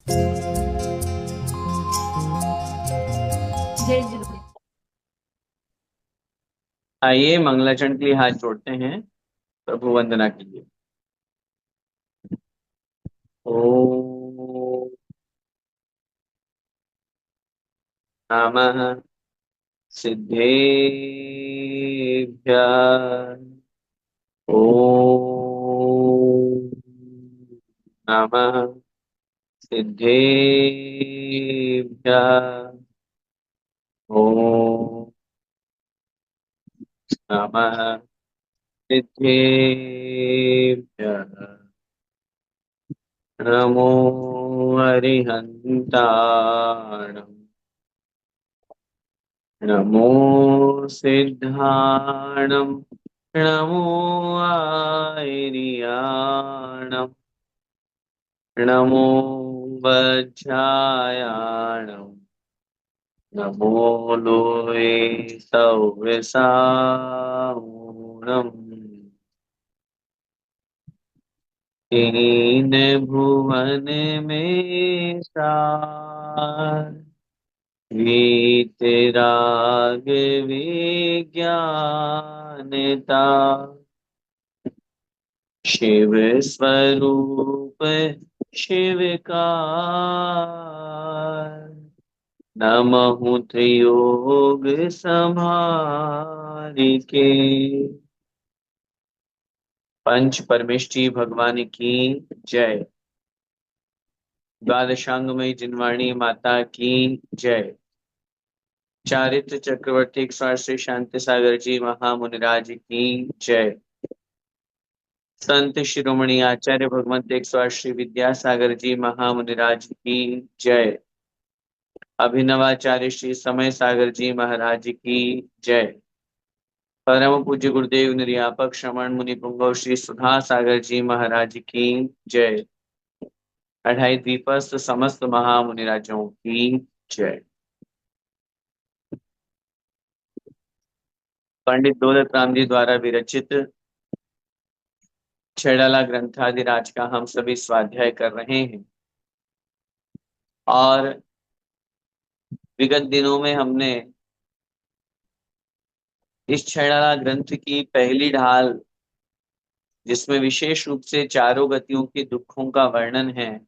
जय झूले। आइए मंगलाचरण के लिए हाथ जोड़ते हैं प्रभु वंदना के लिए। ओम नमः सिद्धेभ्यः। ओम नमः सिद्धेभ्यः। ओम नमः सिद्धेभ्यः। नमो हरिहन्ताणम्। नमो सिद्धाणम्। नमो आयर्याणम्। नमो वज्रायाणम्। नमो लोये सव्यसाऊणम्। तीन भुवन में सार वीतराग विज्ञानता। शिव स्वरूप शिव का नमः त्रियोग समारिके। पंच परमेष्ठी भगवान की जय। द्वादशांगमयी जिनवाणी माता की जय। चारित्र चक्रवर्ती 108 श्री शांति सागर जी महामुनिराज की जय। संत शिरोमणि आचार्य भगवंत 108 श्री विद्यासागर जी महामुनिराज की जय। अभिनवाचार्य श्री समय सागर जी महाराज की जय। परम पूज्य गुरुदेव निर्यापक श्रवण मुनि पुंगव श्री सुधा सागर जी महाराज की जय। अढ़ाई द्वीपस्थ समस्त महामुनिराजों की जय। पंडित दौलत राम जी द्वारा विरचित छेड़ाला ग्रंथादिराज का हम सभी स्वाध्याय कर रहे हैं। और विगत दिनों में हमने इस छेड़ाला ग्रंथ की पहली ढाल, जिसमें विशेष रूप से चारों गतियों के दुखों का वर्णन है,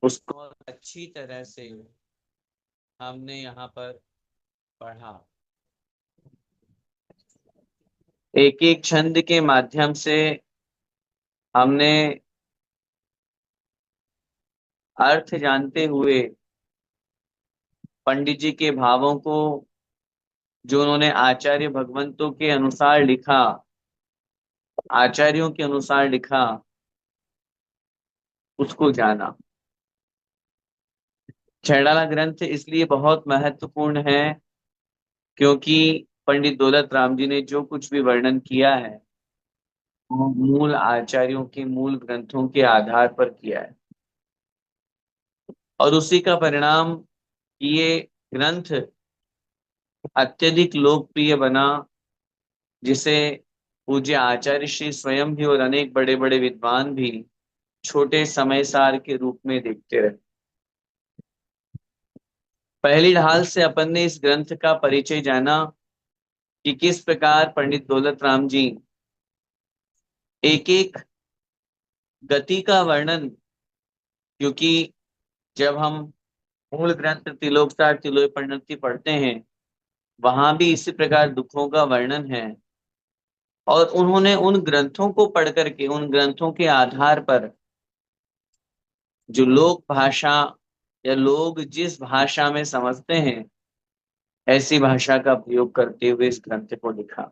उसको अच्छी तरह से हमने यहाँ पर पढ़ा। एक एक छंद के माध्यम से हमने अर्थ जानते हुए पंडित जी के भावों को, जो उन्होंने आचार्य भगवंतों के अनुसार लिखा, आचार्यों के अनुसार लिखा, उसको जाना। छेड़ाला ग्रंथ इसलिए बहुत महत्वपूर्ण है क्योंकि पंडित दौलत राम जी ने जो कुछ भी वर्णन किया है वो मूल आचार्यों के मूल ग्रंथों के आधार पर किया है। और उसी का परिणाम ये ग्रंथ अत्यधिक लोकप्रिय बना, जिसे पूज्य आचार्य श्री स्वयं भी और अनेक बड़े बड़े विद्वान भी छोटे समय सार के रूप में देखते रहे। पहली ढाल से अपन ने इस ग्रंथ का परिचय जाना कि किस प्रकार पंडित दौलत राम जी एक एक गति का वर्णन, क्योंकि जब हम मूल ग्रंथ तिलोकसार तिलोक परिणति पढ़ते हैं, वहां भी इसी प्रकार दुखों का वर्णन है। और उन्होंने उन ग्रंथों को पढ़ करके, उन ग्रंथों के आधार पर जो लोक भाषा या लोग जिस भाषा में समझते हैं, ऐसी भाषा का प्रयोग करते हुए इस ग्रंथ को लिखा।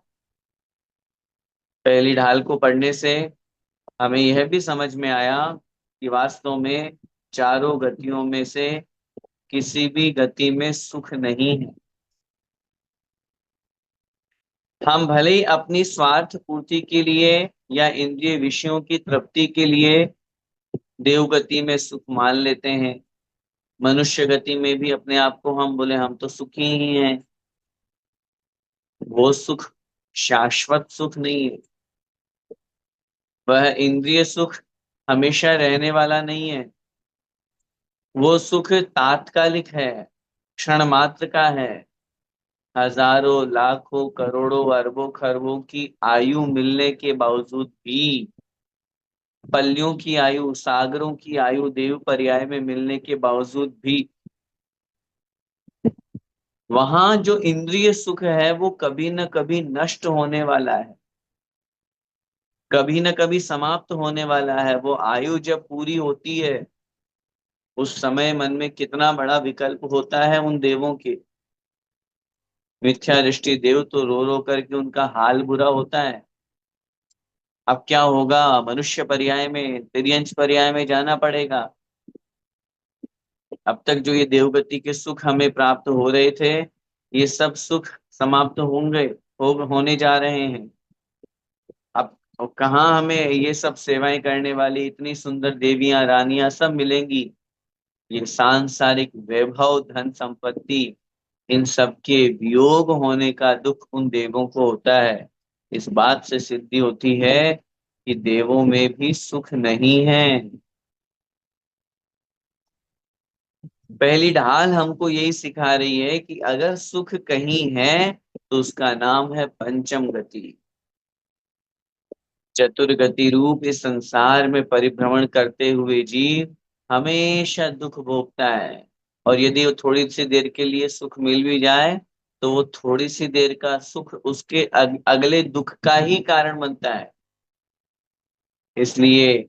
पहली ढाल को पढ़ने से हमें यह भी समझ में आया कि वास्तव में चारों गतियों में से किसी भी गति में सुख नहीं है। हम भले ही अपनी स्वार्थ पूर्ति के लिए या इंद्रिय विषयों की तृप्ति के लिए देव गति में सुख मान लेते हैं, मनुष्य गति में भी अपने आप को हम बोले हम तो सुखी ही हैं, वो सुख शाश्वत सुख नहीं है। वह इंद्रिय सुख हमेशा रहने वाला नहीं है। वो सुख तात्कालिक है, क्षण मात्र का है। हजारों लाखों करोड़ों अरबों खरबों की आयु मिलने के बावजूद भी, पल्लियों की आयु, सागरों की आयु देव पर्याय में मिलने के बावजूद भी, वहां जो इंद्रिय सुख है वो कभी न कभी नष्ट होने वाला है, कभी न कभी समाप्त होने वाला है। वो आयु जब पूरी होती है, उस समय मन में कितना बड़ा विकल्प होता है उन देवों के। मिथ्या दृष्टि देव तो रो रो करके उनका हाल बुरा होता है। अब क्या होगा, मनुष्य पर्याय में, तिर्यंच पर्याय में जाना पड़ेगा। अब तक जो ये देवगति के सुख हमें प्राप्त हो रहे थे, ये सब सुख समाप्त होंगे, होने जा रहे हैं। अब कहाँ हमें ये सब सेवाएं करने वाली इतनी सुंदर देवियां रानियां सब मिलेंगी। ये सांसारिक वैभव धन संपत्ति, इन सब के वियोग होने का दुख उन देवों को होता है। इस बात से सिद्धि होती है कि देवों में भी सुख नहीं है। पहली ढाल हमको यही सिखा रही है कि अगर सुख कहीं है तो उसका नाम है पंचम गति। चतुर्गति रूप इस संसार में परिभ्रमण करते हुए जीव हमेशा दुख भोगता है। और यदि वो थोड़ी सी देर के लिए सुख मिल भी जाए, तो वो थोड़ी सी देर का सुख उसके अगले दुख का ही कारण बनता है। इसलिए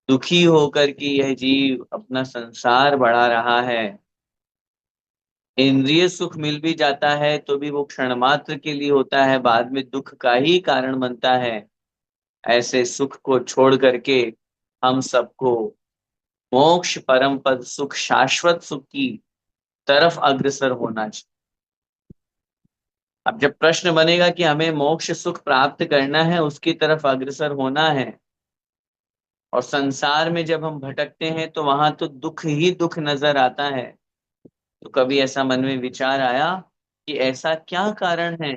दुखी होकर के यह जीव अपना संसार बढ़ा रहा है। इंद्रिय सुख मिल भी जाता है तो भी वो क्षण मात्र के लिए होता है, बाद में दुख का ही कारण बनता है। ऐसे सुख को छोड़ करके हम सबको मोक्ष, परम पद सुख, शाश्वत सुख की तरफ अग्रसर होना चाहिए। अब जब प्रश्न बनेगा कि हमें मोक्ष सुख प्राप्त करना है, उसकी तरफ अग्रसर होना है, और संसार में जब हम भटकते हैं तो वहां तो दुख ही दुख नजर आता है, तो कभी ऐसा मन में विचार आया कि ऐसा क्या कारण है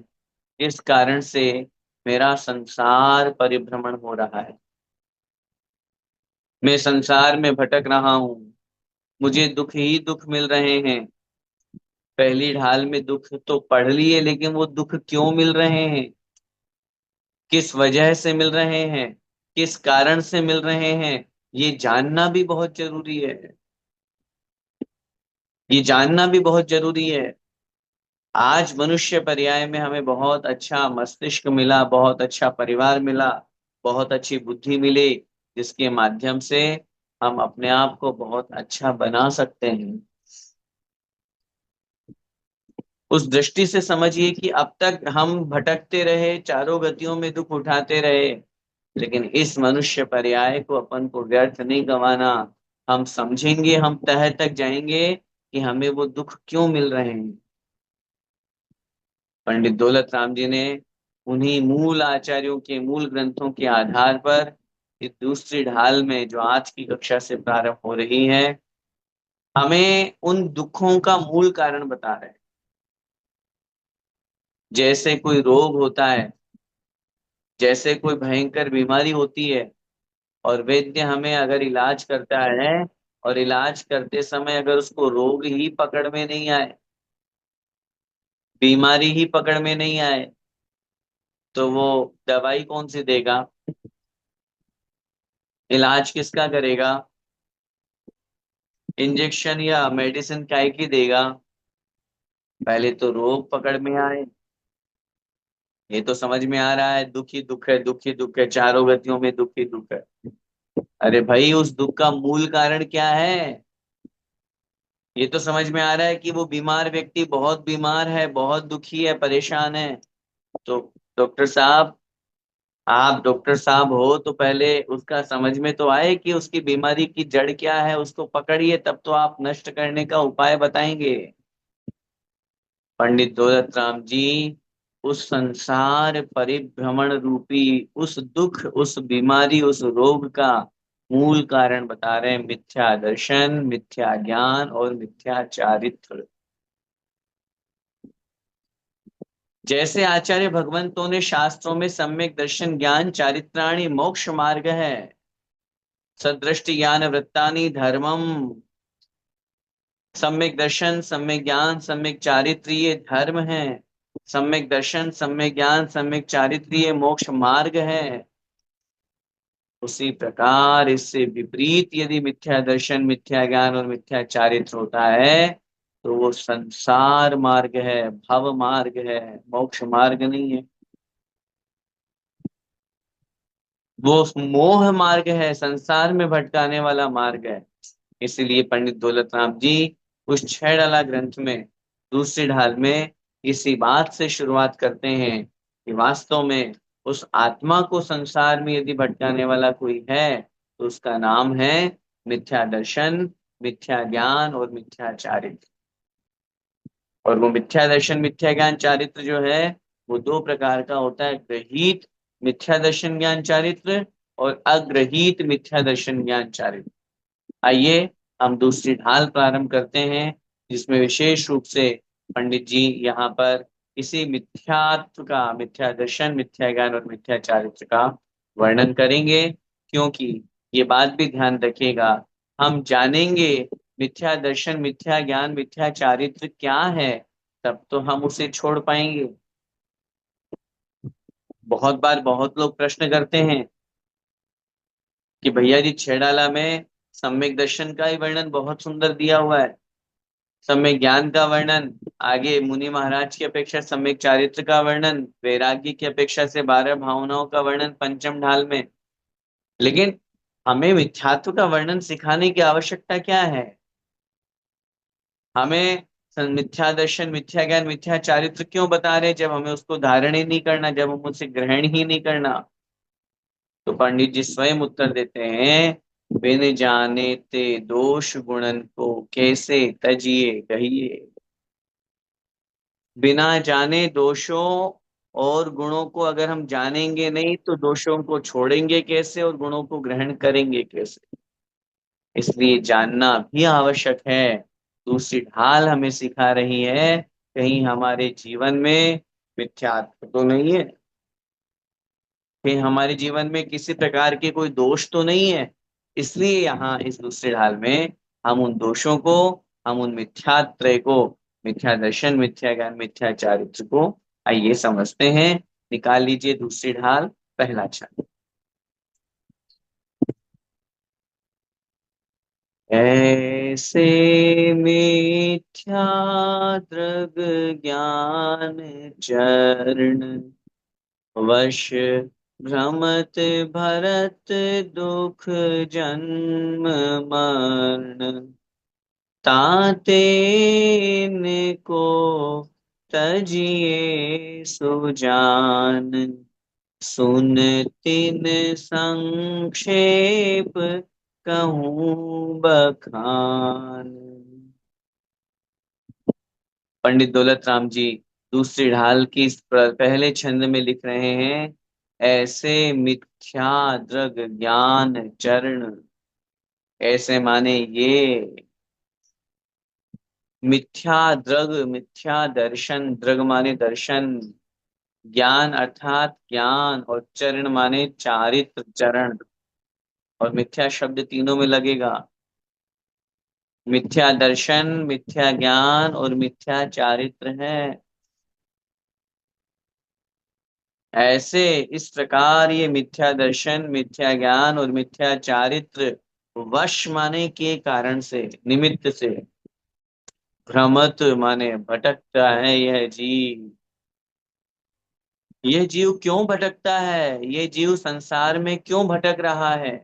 जिस कारण से मेरा संसार परिभ्रमण हो रहा है, मैं संसार में भटक रहा हूं, मुझे दुख ही दुख मिल रहे हैं। पहली ढाल में दुख तो पढ़ लिए, लेकिन वो दुख क्यों मिल रहे हैं, किस वजह से मिल रहे हैं, किस कारण से मिल रहे हैं, ये जानना भी बहुत जरूरी है। ये जानना भी बहुत जरूरी है। आज मनुष्य पर्याय में हमें बहुत अच्छा मस्तिष्क मिला, बहुत अच्छा परिवार मिला, बहुत अच्छी बुद्धि मिली, जिसके माध्यम से हम अपने आप को बहुत अच्छा बना सकते हैं। उस दृष्टि से समझिए कि अब तक हम भटकते रहे, चारों गतियों में दुख उठाते रहे, लेकिन इस मनुष्य पर्याय को अपन को व्यर्थ नहीं गंवाना। हम समझेंगे, हम तह तक जाएंगे कि हमें वो दुख क्यों मिल रहे हैं। पंडित दौलत राम जी ने उन्हीं मूल आचार्यों के मूल ग्रंथों के आधार पर इस दूसरी ढाल में जो आज की कक्षा से प्रारंभ हो रही है, हमें उन दुखों का मूल कारण बता रहे हैं। जैसे कोई रोग होता है, जैसे कोई भयंकर बीमारी होती है, और वैद्य हमें अगर इलाज करता है, और इलाज करते समय अगर उसको रोग ही पकड़ में नहीं आए, बीमारी ही पकड़ में नहीं आए, तो वो दवाई कौन सी देगा, इलाज किसका करेगा, इंजेक्शन या मेडिसिन काय की देगा। पहले तो रोग पकड़ में आए। ये तो समझ में आ रहा है, दुख ही दुख है, दुख ही दुख है, चारों गतियों में दुख ही दुख है। अरे भाई, उस दुख का मूल कारण क्या है? ये तो समझ में आ रहा है कि वो बीमार व्यक्ति बहुत बीमार है, बहुत दुखी है, परेशान है। तो डॉक्टर साहब, आप डॉक्टर साहब हो तो पहले उसका समझ में तो आए कि उसकी बीमारी की जड़ क्या है, उसको पकड़िए, तब तो आप नष्ट करने का उपाय बताएंगे। पंडित दौलत राम जी उस संसार परिभ्रमण रूपी उस दुख, उस बीमारी, उस रोग का मूल कारण बता रहे हैं, मिथ्या दर्शन, मिथ्या ज्ञान और मिथ्या चारित्र। जैसे आचार्य भगवंतों ने शास्त्रों में सम्यक दर्शन ज्ञान चारित्राणि मोक्ष मार्ग है, सदृष्टि ज्ञान वृत्तानि धर्मम, सम्यक दर्शन, सम्यक ज्ञान, सम्यक चारित्र ये धर्म है। सम्यक दर्शन, सम्यक ज्ञान, सम्यक चारित्र ये मोक्ष मार्ग है। उसी प्रकार इससे विपरीत यदि मिथ्या दर्शन, मिथ्या ज्ञान और मिथ्या चारित्र होता है तो वो संसार मार्ग है, भव मार्ग है, मोक्ष मार्ग नहीं है। वो मोह मार्ग है, संसार में भटकाने वाला मार्ग है। इसलिए पंडित दौलत राम जी उस 6 डाला ग्रंथ में दूसरी ढाल में इसी बात से शुरुआत करते हैं कि वास्तव में उस आत्मा को संसार में यदि भटकाने वाला कोई है तो उसका नाम है मिथ्या दर्शन, मिथ्या ज्ञान और मिथ्या चारित्र। और वो मिथ्या दर्शन, मिथ्या ज्ञान, चारित्र जो है वो दो प्रकार का होता है, ग्रहीत मिथ्या दर्शन ज्ञान चारित्र और अग्रहीत मिथ्या दर्शन ज्ञान चारित्र। आइए हम दूसरी ढाल प्रारंभ करते हैं, जिसमें विशेष रूप से पंडित जी यहाँ पर इसी मिथ्यात्व का, मिथ्या दर्शन, मिथ्या ज्ञान और मिथ्या चारित्र का वर्णन करेंगे। क्योंकि ये बात भी ध्यान रखिएगा, हम जानेंगे मिथ्या दर्शन, मिथ्या ज्ञान, मिथ्या चारित्र क्या है, तब तो हम उसे छोड़ पाएंगे। बहुत बार बहुत लोग प्रश्न करते हैं कि भैया जी 6 डाला में सम्यक दर्शन का ही वर्णन बहुत सुंदर दिया हुआ है, सम्यक ज्ञान का वर्णन, आगे मुनि महाराज की अपेक्षा सम्यक चारित्र का वर्णन, वैराग्य की अपेक्षा से 12 भावनाओं का वर्णन पंचम ढाल में, लेकिन हमें मिथ्यात्व का वर्णन सिखाने की आवश्यकता क्या है? हमें मिथ्या दर्शन, मिथ्या ज्ञान, मिथ्या चारित्र क्यों बता रहे, जब हमें उसको धारण ही नहीं करना, जब हम उसे ग्रहण ही नहीं करना? तो पंडित जी स्वयं उत्तर देते हैं, बिन जाने ते दोष गुणन को कैसे तजिए कहिए। बिना जाने दोषों और गुणों को अगर हम जानेंगे नहीं तो दोषों को छोड़ेंगे कैसे और गुणों को ग्रहण करेंगे कैसे? इसलिए जानना भी आवश्यक है। दूसरी ढाल हमें सिखा रही है कहीं हमारे जीवन में मिथ्यात्व तो नहीं है, कहीं हमारे जीवन में किसी प्रकार के कोई दोष तो नहीं है। इसलिए यहाँ इस दूसरे ढाल में हम उन दोषों को, हम उन मिथ्यात्रय को, मिथ्या दर्शन, मिथ्या ज्ञान, मिथ्या चारित्र को आइए समझते हैं। निकाल लीजिए दूसरी ढाल, पहला छंद। ऐसे मिथ्या दृग ज्ञान चरण वश भ्रमत भरत दुख जन्म मरण ताते को तजिए सुजान सुन तिन संक्षेप कहूँ बखान। पंडित दौलत राम जी दूसरी ढाल की इस पहले छंद में लिख रहे हैं, ऐसे मिथ्या दृग ज्ञान चरण। ऐसे माने ये मिथ्या दृग, मिथ्या दर्शन, दृग माने दर्शन, ज्ञान अर्थात ज्ञान, और चरण माने चारित्र, चरण। और मिथ्या शब्द तीनों में लगेगा, मिथ्या दर्शन, मिथ्या ज्ञान और मिथ्या चारित्र है। ऐसे इस प्रकार ये मिथ्या दर्शन, मिथ्या ज्ञान और मिथ्या चारित्र वश माने के कारण से, निमित्त से, भ्रमत माने भटकता है यह जीव। यह जीव क्यों भटकता है, ये जीव संसार में क्यों भटक रहा है?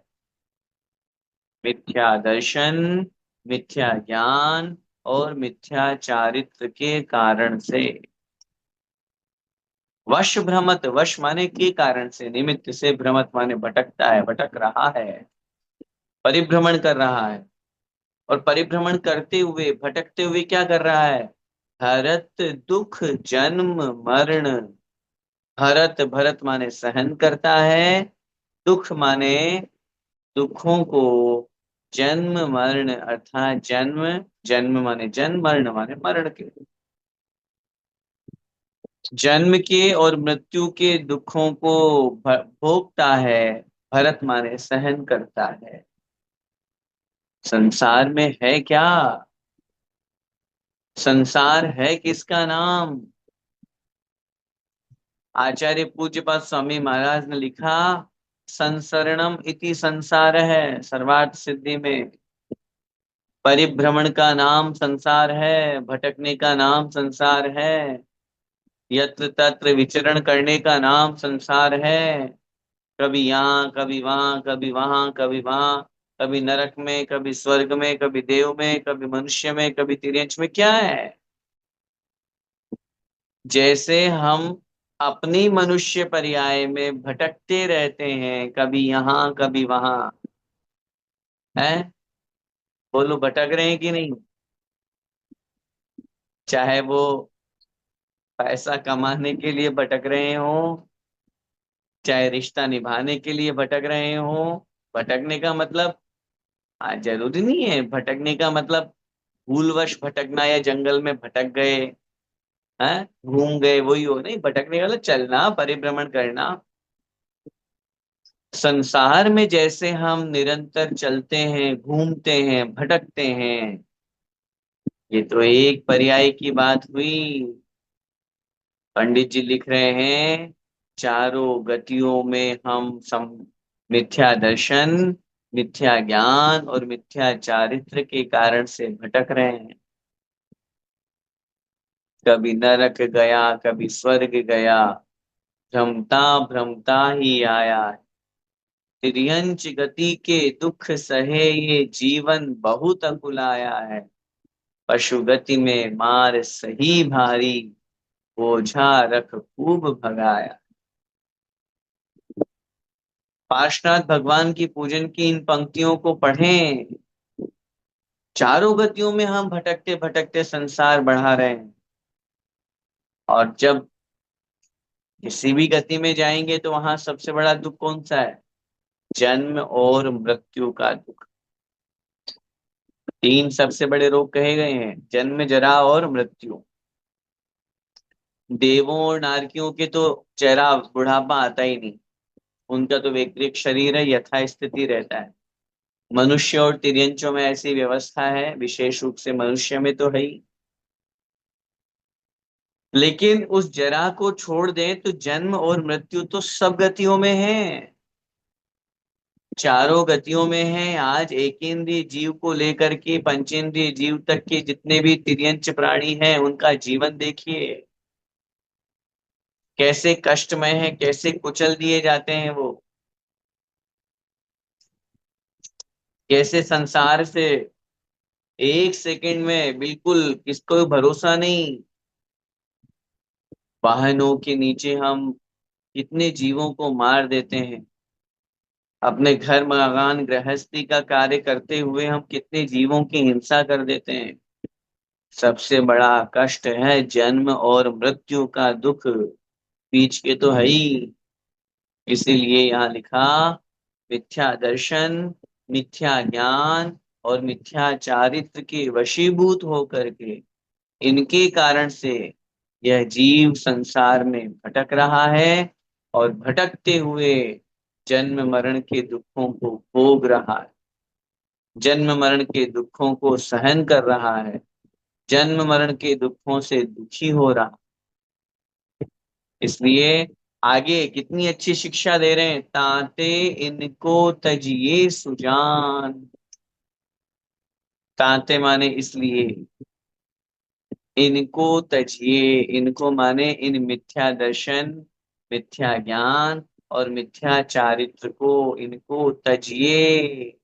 मिथ्या दर्शन, मिथ्या ज्ञान और मिथ्या चारित्र के कारण से। वश भ्रमत, वश माने के कारण से, निमित्त से, भ्रमत माने भटकता है, भटक रहा है, परिभ्रमण कर रहा है। और परिभ्रमण करते हुए, भटकते हुए क्या कर रहा है? हरत दुख जन्म मरण। हरत, भरत माने सहन करता है, दुख माने दुखों को, जन्म मरण अर्थात जन्म, जन्म माने जन्म, मरण माने मरण के, जन्म के और मृत्यु के दुखों को भोगता है। भरत माने सहन करता है। संसार में है क्या? संसार है किसका नाम? आचार्य पूज्यपाद स्वामी महाराज ने लिखा, संसरणम इति संसार है। सर्वार्थ सिद्धि में परिभ्रमण का नाम संसार है, भटकने का नाम संसार है, यत्र तत्र विचरण करने का नाम संसार है। कभी यहाँ कभी वहां, कभी वहां कभी वहां, कभी नरक में, कभी स्वर्ग में, कभी देव में, कभी मनुष्य में, कभी तिर्यंच में। क्या है? जैसे हम अपनी मनुष्य पर्याय में भटकते रहते हैं, कभी यहाँ कभी वहां, है। बोलो, भटक रहे हैं कि नहीं? चाहे वो पैसा कमाने के लिए भटक रहे हो, चाहे रिश्ता निभाने के लिए भटक रहे हो। भटकने का मतलब, जरूरी नहीं है भटकने का मतलब भूलवश भटकना या जंगल में भटक गए, हैं, घूम गए, वही हो नहीं। भटकने का मतलब चलना, परिभ्रमण करना। संसार में जैसे हम निरंतर चलते हैं, घूमते हैं, भटकते हैं, ये तो एक पर्याय की बात हुई। पंडित जी लिख रहे हैं, चारों गतियों में हम सम मिथ्या दर्शन, मिथ्या ज्ञान और मिथ्या चारित्र के कारण से भटक रहे हैं। कभी नरक गया, कभी स्वर्ग गया, भ्रमता भ्रमता ही आया। तिर्यंच गति के दुख सहे, ये जीवन बहुत अकुलाया है। पशु गति में मार सही भारी, बोझा रख खूब भगाया। पार्श्वनाथ भगवान की पूजन की इन पंक्तियों को पढ़ें। चारों गतियों में हम भटकते भटकते संसार बढ़ा रहे हैं, और जब किसी भी गति में जाएंगे तो वहां सबसे बड़ा दुख कौन सा है? जन्म और मृत्यु का दुख। तीन सबसे बड़े रोग कहे गए हैं, जन्म, जरा और मृत्यु। देवों और नारकियों के तो चेहरा बुढ़ापा आता ही नहीं, उनका तो वैक्रिक शरीर है, यथा स्थिति रहता है। मनुष्य और तिर्यंचों में ऐसी व्यवस्था है, विशेष रूप से मनुष्य में तो है ही। लेकिन उस जरा को छोड़ दें तो जन्म और मृत्यु तो सब गतियों में है, चारों गतियों में है। आज एकेंद्रिय जीव को लेकर के पंचेंद्रिय जीव तक के जितने भी तिर्यंच प्राणी हैं, उनका जीवन देखिए, कैसे कष्टमय है, कैसे कुचल दिए जाते हैं वो, कैसे संसार से एक सेकंड में बिल्कुल किसको भरोसा नहीं। वाहनों के नीचे हम कितने जीवों को मार देते हैं, अपने घर मकान गृहस्थी का कार्य करते हुए हम कितने जीवों की हिंसा कर देते हैं। सबसे बड़ा कष्ट है जन्म और मृत्यु का दुख, बीच के तो है ही। इसीलिए यहाँ लिखा, मिथ्या दर्शन, मिथ्या ज्ञान और मिथ्या चारित्र के वशीभूत होकर के, इनके कारण से यह जीव संसार में भटक रहा है, और भटकते हुए जन्म मरण के दुखों को भोग रहा है, जन्म मरण के दुखों को सहन कर रहा है, जन्म मरण के दुखों से दुखी हो रहा। इसलिए आगे कितनी अच्छी शिक्षा दे रहे हैं, ताते इनको तजिए सुजान। ताते माने इसलिए, इनको तजिए, इनको माने इन मिथ्या दर्शन, मिथ्या ज्ञान और मिथ्या चारित्र को, इनको तजिए,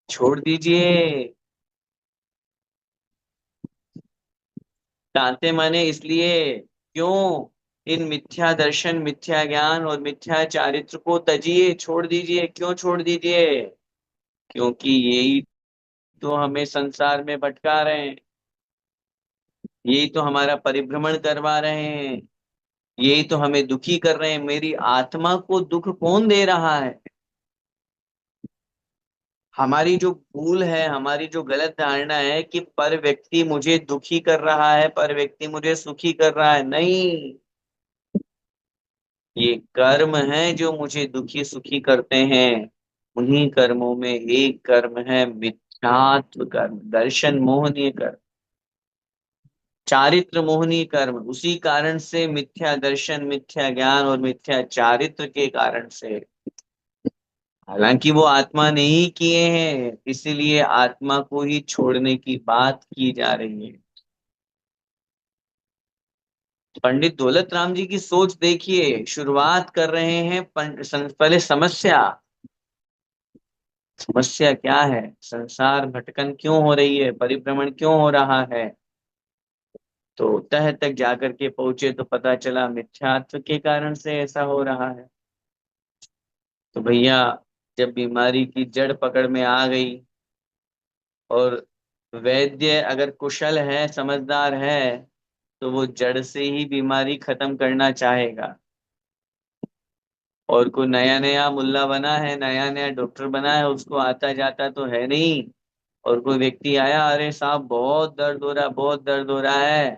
छोड़ दीजिए। ताते माने इसलिए, क्यों? इन मिथ्या दर्शन, मिथ्या ज्ञान और मिथ्या चारित्र को तजिए, छोड़ दीजिए। क्यों छोड़ दीजिए? क्योंकि यही तो हमें संसार में भटका रहे हैं, यही तो हमारा परिभ्रमण करवा रहे हैं, यही तो हमें दुखी कर रहे हैं। मेरी आत्मा को दुख कौन दे रहा है? हमारी जो भूल है, हमारी जो गलत धारणा है कि पर व्यक्ति मुझे दुखी कर रहा है, पर व्यक्ति मुझे सुखी कर रहा है, नहीं। ये कर्म है जो मुझे दुखी सुखी करते हैं। उन्हीं कर्मों में एक कर्म है मिथ्यात्व कर्म, दर्शन मोहनीय कर्म। चारित्र मोहनी कर्म, उसी कारण से मिथ्या दर्शन, मिथ्या ज्ञान और मिथ्या चारित्र के कारण से, हालांकि वो आत्मा ने ही किए हैं, इसीलिए आत्मा को ही छोड़ने की बात की जा रही है। पंडित दौलत राम जी की सोच देखिए, शुरुआत कर रहे हैं पहले समस्या, समस्या क्या है, संसार भटकन क्यों हो रही है, परिभ्रमण क्यों हो रहा है। तो तह तक जाकर के पहुंचे तो पता चला मिथ्यात्व के कारण से ऐसा हो रहा है। तो भैया, जब बीमारी की जड़ पकड़ में आ गई, और वैद्य अगर कुशल है, समझदार है, तो वो जड़ से ही बीमारी खत्म करना चाहेगा। और कोई नया नया मुल्ला बना है, नया नया डॉक्टर बना है, उसको आता जाता तो है नहीं, और कोई व्यक्ति आया, अरे साहब बहुत दर्द हो रहा है, बहुत दर्द हो रहा है,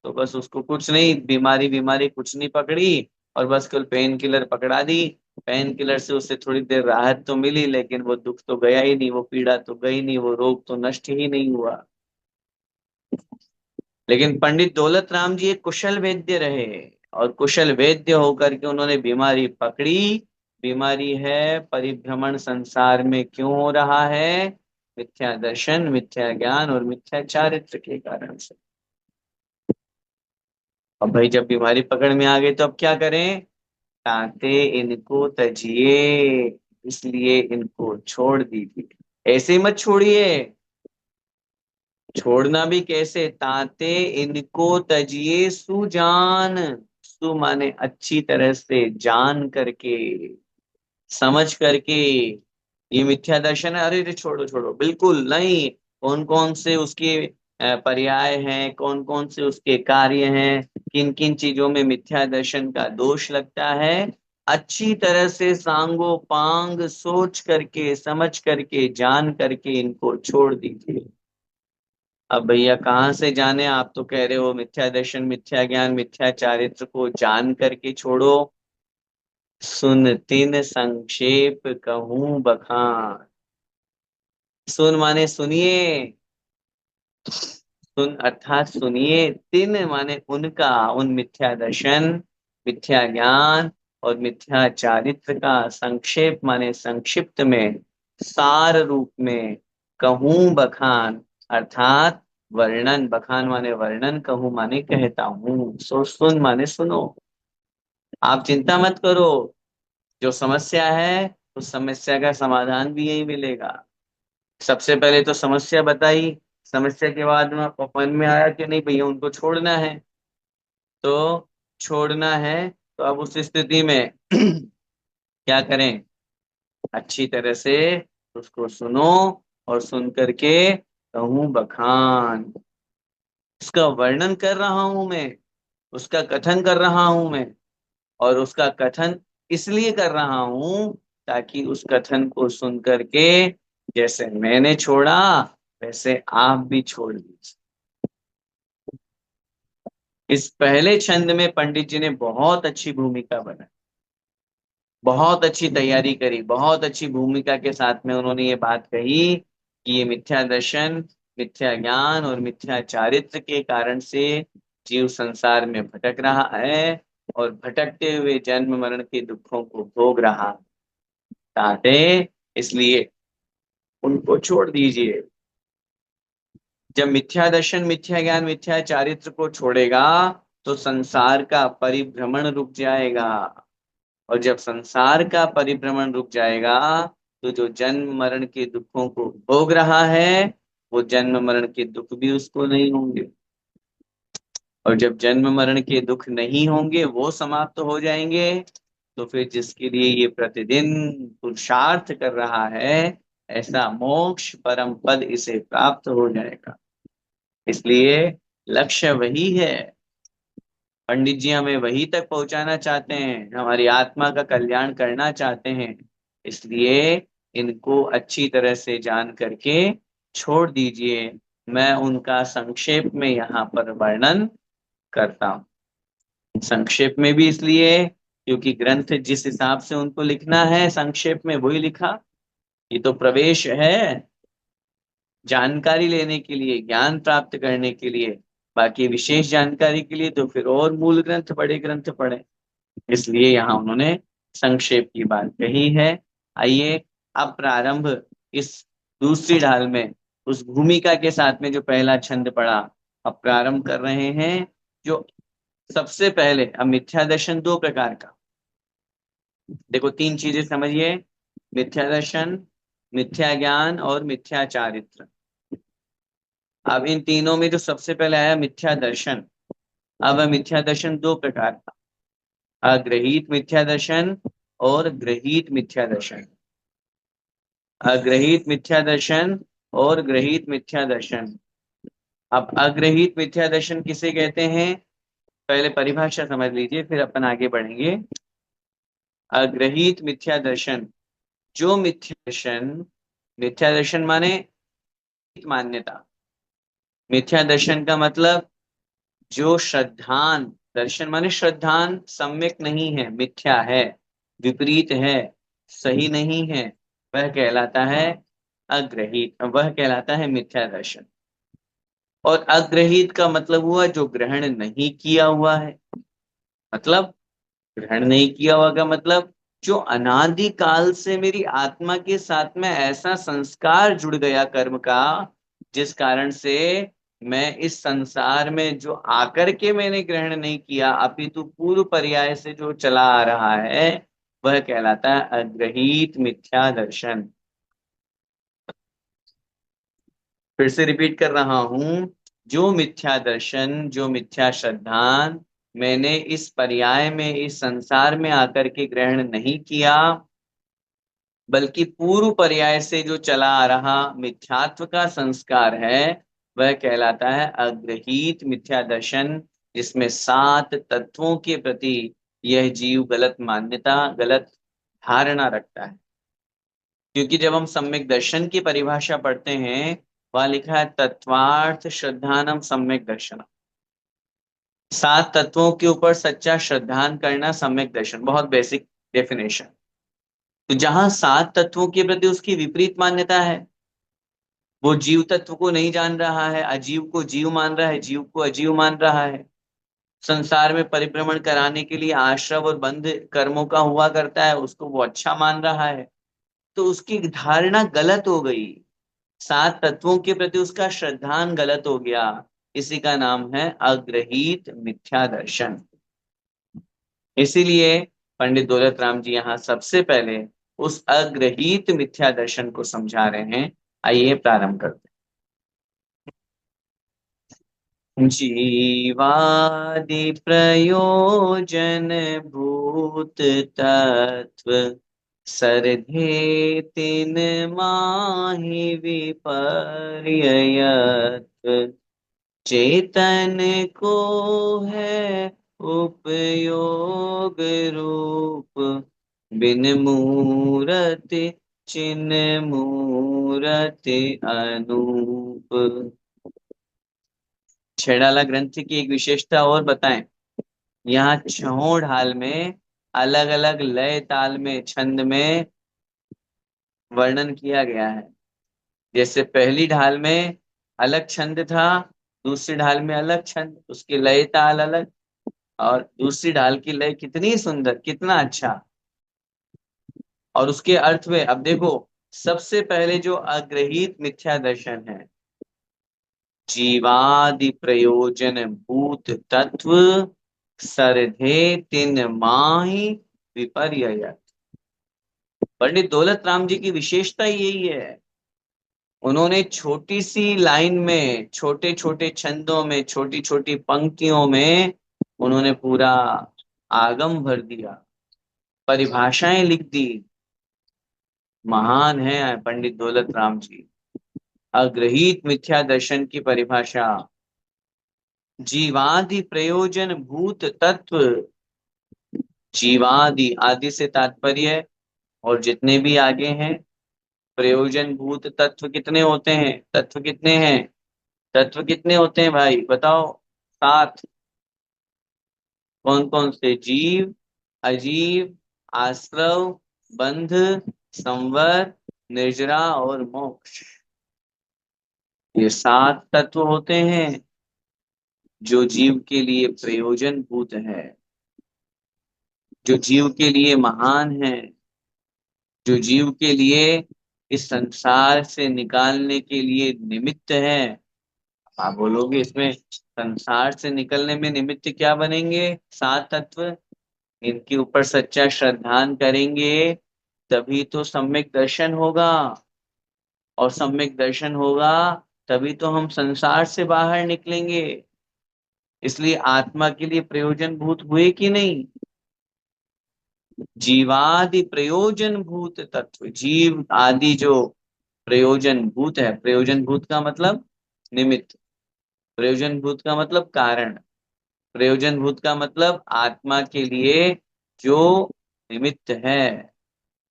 तो बस उसको कुछ नहीं, बीमारी बीमारी कुछ नहीं पकड़ी, और बस कल पेन किलर पकड़ा दी। पेन किलर से उससे थोड़ी देर राहत तो मिली, लेकिन वो दुख तो गया ही नहीं, वो पीड़ा तो गई नहीं, वो रोग तो नष्ट ही नहीं हुआ। लेकिन पंडित दौलत राम जी एक कुशल वैद्य रहे, और कुशल वैद्य होकर के उन्होंने बीमारी पकड़ी। बीमारी है परिभ्रमण संसार में क्यों हो रहा है, मिथ्या दर्शन, मिथ्या ज्ञान और मिथ्या चारित्र के कारण से। अब भाई जब बीमारी पकड़ में आ गई तो अब क्या करें, ताते इनको तजिए, इसलिए इनको छोड़ दीजिए। ऐसे ही मत छोड़िए, छोड़ना भी कैसे, ताते इनको तजिए सुजान, सु माने अच्छी तरह से, जान करके, समझ करके। ये मिथ्या दर्शन है, अरे रे छोड़ो छोड़ो, बिल्कुल नहीं। कौन कौन से उसके पर्याय हैं, कौन कौन से उसके कार्य हैं, किन किन चीजों में मिथ्या दर्शन का दोष लगता है, अच्छी तरह से सांगो पांग सोच करके, समझ करके, जान करके इनको छोड़ दीजिए। अब भैया कहाँ से जाने, आप तो कह रहे हो मिथ्या दर्शन, मिथ्या ज्ञान, मिथ्या चारित्र को जान करके छोड़ो। सुन तिन संक्षेप कहूं बखान, सुन माने सुनिए, सुन अर्थात सुनिए, तिन माने उनका, उन मिथ्या दर्शन, मिथ्या ज्ञान और मिथ्या चारित्र का संक्षेप माने संक्षिप्त में, सार रूप में, कहूं बखान अर्थात वर्णन, बखान माने वर्णन, कहूं माने कहता हूं, सो सुन माने सुनो। आप चिंता मत करो, जो समस्या है उस समस्या का समाधान भी यही मिलेगा। सबसे पहले तो समस्या बताई, समस्या के बाद में मन में आया कि नहीं भैया उनको छोड़ना है, तो छोड़ना है, तो अब उस स्थिति में क्या करें, अच्छी तरह से उसको सुनो, और सुन करके कहूँ बखान, उसका वर्णन कर रहा हूं मैं, उसका कथन कर रहा हूं मैं, और उसका कथन इसलिए कर रहा हूं ताकि उस कथन को सुन करके जैसे मैंने छोड़ा वैसे आप भी छोड़ दीजिए। इस पहले छंद में पंडित जी ने बहुत अच्छी भूमिका बनाई, बहुत अच्छी तैयारी करी, बहुत अच्छी भूमिका के साथ में उन्होंने ये बात कही कि ये मिथ्या दर्शन, मिथ्या ज्ञान और मिथ्या चारित्र के कारण से जीव संसार में भटक रहा है, और भटकते हुए जन्म मरण के दुखों को भोग रहा है। इसलिए उनको छोड़ दीजिए। जब मिथ्या दर्शन, मिथ्या ज्ञान, मिथ्या चारित्र को छोड़ेगा तो संसार का परिभ्रमण रुक जाएगा, और जब संसार का परिभ्रमण रुक जाएगा तो जो जन्म मरण के दुखों को भोग रहा है, वो जन्म मरण के दुख भी उसको नहीं होंगे, और जब जन्म मरण के दुख नहीं होंगे, वो समाप्त हो जाएंगे, तो फिर जिसके लिए ये प्रतिदिन पुरुषार्थ कर रहा है, ऐसा मोक्ष परम पद इसे प्राप्त हो जाएगा। इसलिए लक्ष्य वही है, पंडित जी हमें वही तक पहुंचाना चाहते हैं, हमारी आत्मा का कल्याण करना चाहते हैं। इसलिए इनको अच्छी तरह से जान करके छोड़ दीजिए। मैं उनका संक्षेप में यहाँ पर वर्णन करता हूँ। संक्षेप में भी इसलिए क्योंकि ग्रंथ जिस हिसाब से उनको लिखना है संक्षेप में वही लिखा। ये तो प्रवेश है, जानकारी लेने के लिए, ज्ञान प्राप्त करने के लिए। बाकी विशेष जानकारी के लिए तो फिर और मूल ग्रंथ, बड़े ग्रंथ पढ़े। इसलिए यहाँ उन्होंने संक्षेप की बात कही है। आइए अब प्रारंभ इस दूसरी ढाल में उस भूमिका के साथ में जो पहला छंद पढ़ा, अब प्रारंभ कर रहे हैं। जो सबसे पहले, अब मिथ्या दर्शन दो प्रकार का, देखो तीन चीजें समझिए, मिथ्या दर्शन, मिथ्या ज्ञान और मिथ्या चारित्र। अब इन तीनों में जो सबसे पहले आया मिथ्या दर्शन। अब मिथ्या दर्शन दो प्रकार का, अग्रहीत मिथ्या दर्शन और ग्रहीत मिथ्या दर्शन। अग्रहीत मिथ्या दर्शन और ग्रहीत मिथ्या दर्शन। अब अग्रहीत मिथ्या दर्शन किसे कहते हैं, पहले परिभाषा समझ लीजिए, फिर अपन आगे बढ़ेंगे। अग्रहीत मिथ्या दर्शन, जो मिथ्या दर्शन माने मान्यता। मिथ्या दर्शन का मतलब जो श्रद्धान, दर्शन माने श्रद्धान सम्यक नहीं है, मिथ्या है, विपरीत है, सही नहीं है, वह कहलाता है अग्रहीत, वह कहलाता है मिथ्या दर्शन। और अग्रहीत का मतलब हुआ जो ग्रहण नहीं किया हुआ है। मतलब ग्रहण नहीं किया हुआ का मतलब जो अनादि काल से मेरी आत्मा के साथ में ऐसा संस्कार जुड़ गया कर्म का, जिस कारण से मैं इस संसार में जो आकर के मैंने ग्रहण नहीं किया, अपितु पूर्व पर्याय से जो चला आ रहा है, वह कहलाता है अग्रहीत मिथ्या दर्शन। फिर से रिपीट कर रहा हूं, जो मिथ्या दर्शन, जो मिथ्या श्रद्धान मैंने इस पर्याय में, इस संसार में आकर के ग्रहण नहीं किया, बल्कि पूर्व पर्याय से जो चला आ रहा मिथ्यात्व का संस्कार है, वह कहलाता है अग्रहीत मिथ्या दर्शन, जिसमें सात तत्वों के प्रति यह जीव गलत मान्यता, गलत धारणा रखता है। क्योंकि जब हम सम्यक दर्शन की परिभाषा पढ़ते हैं, वहां लिखा है तत्वार्थ श्रद्धानम सम्यक दर्शन। सात तत्वों के ऊपर सच्चा श्रद्धान करना सम्यक दर्शन, बहुत बेसिक डेफिनेशन। तो जहां सात तत्वों के प्रति उसकी विपरीत मान्यता है, वो जीव तत्व को नहीं जान रहा है, अजीव को जीव मान रहा है, जीव को अजीव मान रहा है, संसार में परिभ्रमण कराने के लिए आश्रव और बंध कर्मों का हुआ करता है, उसको वो अच्छा मान रहा है, तो उसकी धारणा गलत हो गई, सात तत्वों के प्रति उसका श्रद्धान गलत हो गया। इसी का नाम है अग्रहीत मिथ्या दर्शन। इसीलिए पंडित दौलत राम जी यहाँ सबसे पहले उस अग्रहीत मिथ्या दर्शन को समझा रहे हैं। आइए प्रारंभ करते हैं। जीवादि प्रयोजन भूत तत्व सरधे तिन माहि विपर्ययत्व, चेतन को है उपयोग रूप, बिन मूरति चिन्ह मूरति अनूप। छेड़ाला ग्रंथ की एक विशेषता और बताएं, यहाँ छहों ढाल में अलग अलग लय ताल में छंद में वर्णन किया गया है। जैसे पहली ढाल में अलग छंद था, दूसरी ढाल में अलग छंद, उसकी लय ताल अलग, और दूसरी ढाल की लय कितनी सुंदर, कितना अच्छा। और उसके अर्थ में अब देखो, सबसे पहले जो अग्रहीत मिथ्या दर्शन है, जीवादि प्रयोजन भूत तत्व सरधे तिन माहि विपर्ययत। पंडित दौलत राम जी की विशेषता यही है, उन्होंने छोटी सी लाइन में, छोटे छोटे छंदों में, छोटी छोटी पंक्तियों में उन्होंने पूरा आगम भर दिया, परिभाषाएं लिख दी। महान है पंडित दौलत राम जी। अग्रहीत मिथ्या दर्शन की परिभाषा, जीवादि प्रयोजन भूत तत्व। जीवादि, आदि से तात्पर्य और जितने भी आगे हैं, प्रयोजन भूत तत्व कितने होते हैं, तत्व कितने हैं, तत्व कितने होते हैं भाई बताओ, सात। कौन कौन से, जीव, अजीव, आश्रव, बंध, संवर, निर्जरा और मोक्ष, ये सात तत्व होते हैं। जो जीव के लिए प्रयोजन भूत है, जो जीव के लिए महान है, जो जीव के लिए इस संसार से निकालने के लिए निमित्त है। आप बोलोगे इसमें संसार से निकलने में निमित्त क्या बनेंगे? सात तत्व। इनके ऊपर सच्चा श्रद्धान करेंगे तभी तो सम्यक दर्शन होगा, और सम्यक दर्शन होगा तभी तो हम संसार से बाहर निकलेंगे। इसलिए आत्मा के लिए प्रयोजन भूत हुए कि नहीं? जीवादि प्रयोजन भूत तत्व, जीव आदि जो प्रयोजन भूत है, प्रयोजन भूत का मतलब निमित्त, प्रयोजन भूत का मतलब कारण, प्रयोजन भूत का मतलब आत्मा के लिए जो निमित्त है।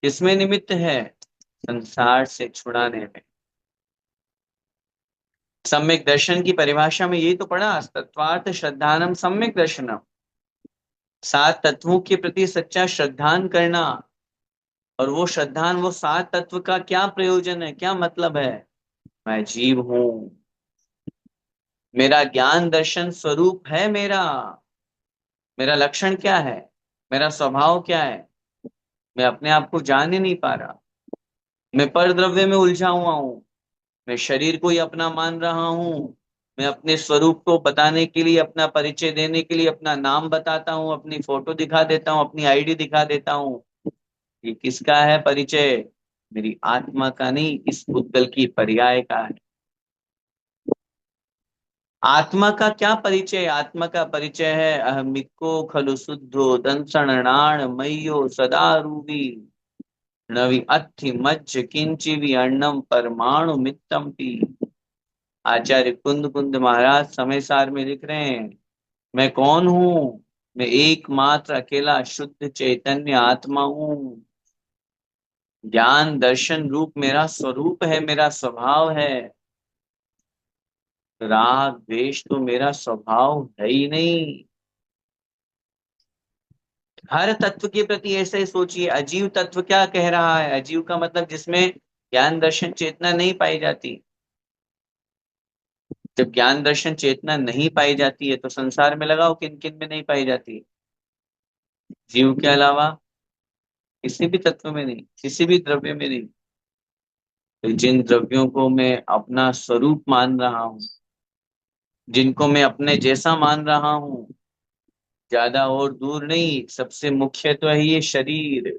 किसमें निमित्त है? संसार से छुड़ाने में। सम्यक दर्शन की परिभाषा में यही तो पढ़ा, तत्वार्थ श्रद्धानम सम्यक दर्शनम। सात तत्वों के प्रति सच्चा श्रद्धान करना। और वो श्रद्धान, वो सात तत्व का क्या प्रयोजन है, क्या मतलब है? मैं जीव हूं, मेरा ज्ञान दर्शन स्वरूप है, मेरा मेरा लक्षण क्या है, मेरा स्वभाव क्या है? मैं अपने आप को जान ही नहीं पा रहा, मैं पर द्रव्य में उलझा हुआ हूं, मैं शरीर को ही अपना मान रहा हूं। मैं अपने स्वरूप को बताने के लिए, अपना परिचय देने के लिए अपना नाम बताता हूँ, अपनी फोटो दिखा देता हूँ, अपनी आईडी दिखा देता हूँ। ये किसका है परिचय? मेरी आत्मा का नहीं, इस भूतगल की पर्याय का है। आत्मा का क्या परिचय? आत्मा का परिचय है अहमिको खलु शुद्धो दंसणाण मय्यो सदा रूपी नवि अत्थि मज्ज किंचिवि अन्नम परमाणु मित्तम पी। आचार्य कुंद कुंद महाराज समय सार में लिख रहे हैं, मैं कौन हूँ? मैं एकमात्र अकेला शुद्ध चैतन्य आत्मा हूँ। ज्ञान दर्शन रूप मेरा स्वरूप है, मेरा स्वभाव है। राग द्वेष तो मेरा स्वभाव है ही नहीं। हर तत्व के प्रति ऐसे ही सोचिए। अजीव तत्व क्या कह रहा है? अजीव का मतलब जिसमें ज्ञान दर्शन चेतना नहीं पाई जाती। जब ज्ञान दर्शन चेतना नहीं पाई जाती है तो संसार में लगाओ किन किन में नहीं पाई जाती? जीव के अलावा किसी भी तत्व में नहीं, किसी भी द्रव्य में नहीं। तो जिन द्रव्यों को मैं अपना स्वरूप मान रहा हूँ, जिनको मैं अपने जैसा मान रहा हूँ, ज्यादा और दूर नहीं, सबसे मुख्य तो है ये शरीर।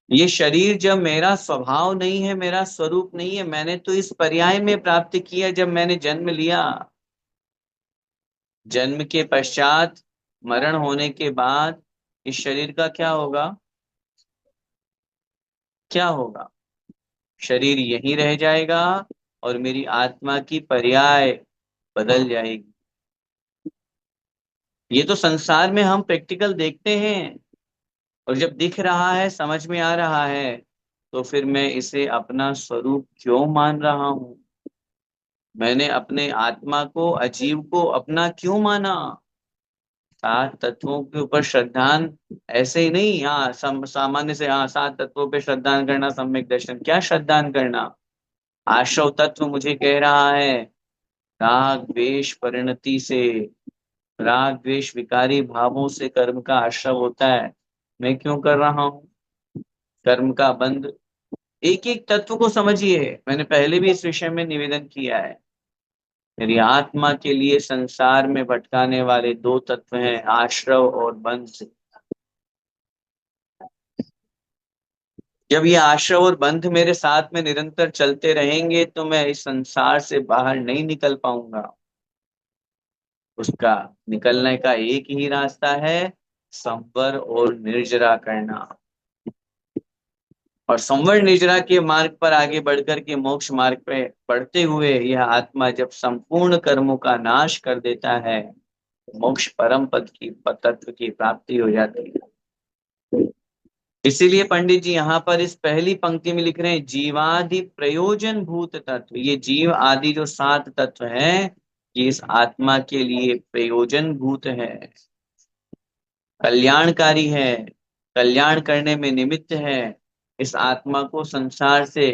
ये शरीर जब मेरा स्वभाव नहीं है, मेरा स्वरूप नहीं है, मैंने तो इस पर्याय में प्राप्त किया जब मैंने जन्म लिया। जन्म के पश्चात, मरण होने के बाद इस शरीर का क्या होगा? क्या होगा? शरीर यहीं रह जाएगा और मेरी आत्मा की पर्याय बदल जाएगी। ये तो संसार में हम प्रैक्टिकल देखते हैं, और जब दिख रहा है, समझ में आ रहा है, तो फिर मैं इसे अपना स्वरूप क्यों मान रहा हूं? मैंने अपने आत्मा को, अजीव को अपना क्यों माना? सात तत्वों के ऊपर श्रद्धान ऐसे ही नहीं, हाँ सामान्य से, हाँ सात तत्वों पे श्रद्धान करना सम्यक दर्शन। क्या श्रद्धान करना? आश्रव तत्व मुझे कह रहा है राग द्वेष परिणति से, राग द्वेष विकारी भावों से कर्म का आश्रव होता है। मैं क्यों कर रहा हूँ? कर्म का बंध। एक एक तत्व को समझिए, मैंने पहले भी इस विषय में निवेदन किया है। मेरी आत्मा के लिए संसार में भटकाने वाले दो तत्व हैं, आश्रव और बंध। जब ये आश्रव और बंध मेरे साथ में निरंतर चलते रहेंगे तो मैं इस संसार से बाहर नहीं निकल पाऊंगा। उसका निकलने का एक ही रास्ता है, संवर और निर्जरा करना। और संवर निर्जरा के मार्ग पर आगे बढ़कर के मोक्ष मार्ग पे बढ़ते हुए यह आत्मा जब संपूर्ण कर्मों का नाश कर देता है, मोक्ष परम पद की तत्व की प्राप्ति हो जाती है। इसीलिए पंडित जी यहाँ पर इस पहली पंक्ति में लिख रहे हैं जीवादि प्रयोजन भूत तत्व। ये जीव आदि जो सात तत्व हैं, ये इस आत्मा के लिए प्रयोजन भूत है, कल्याणकारी है, कल्याण करने में निमित्त है। इस आत्मा को संसार से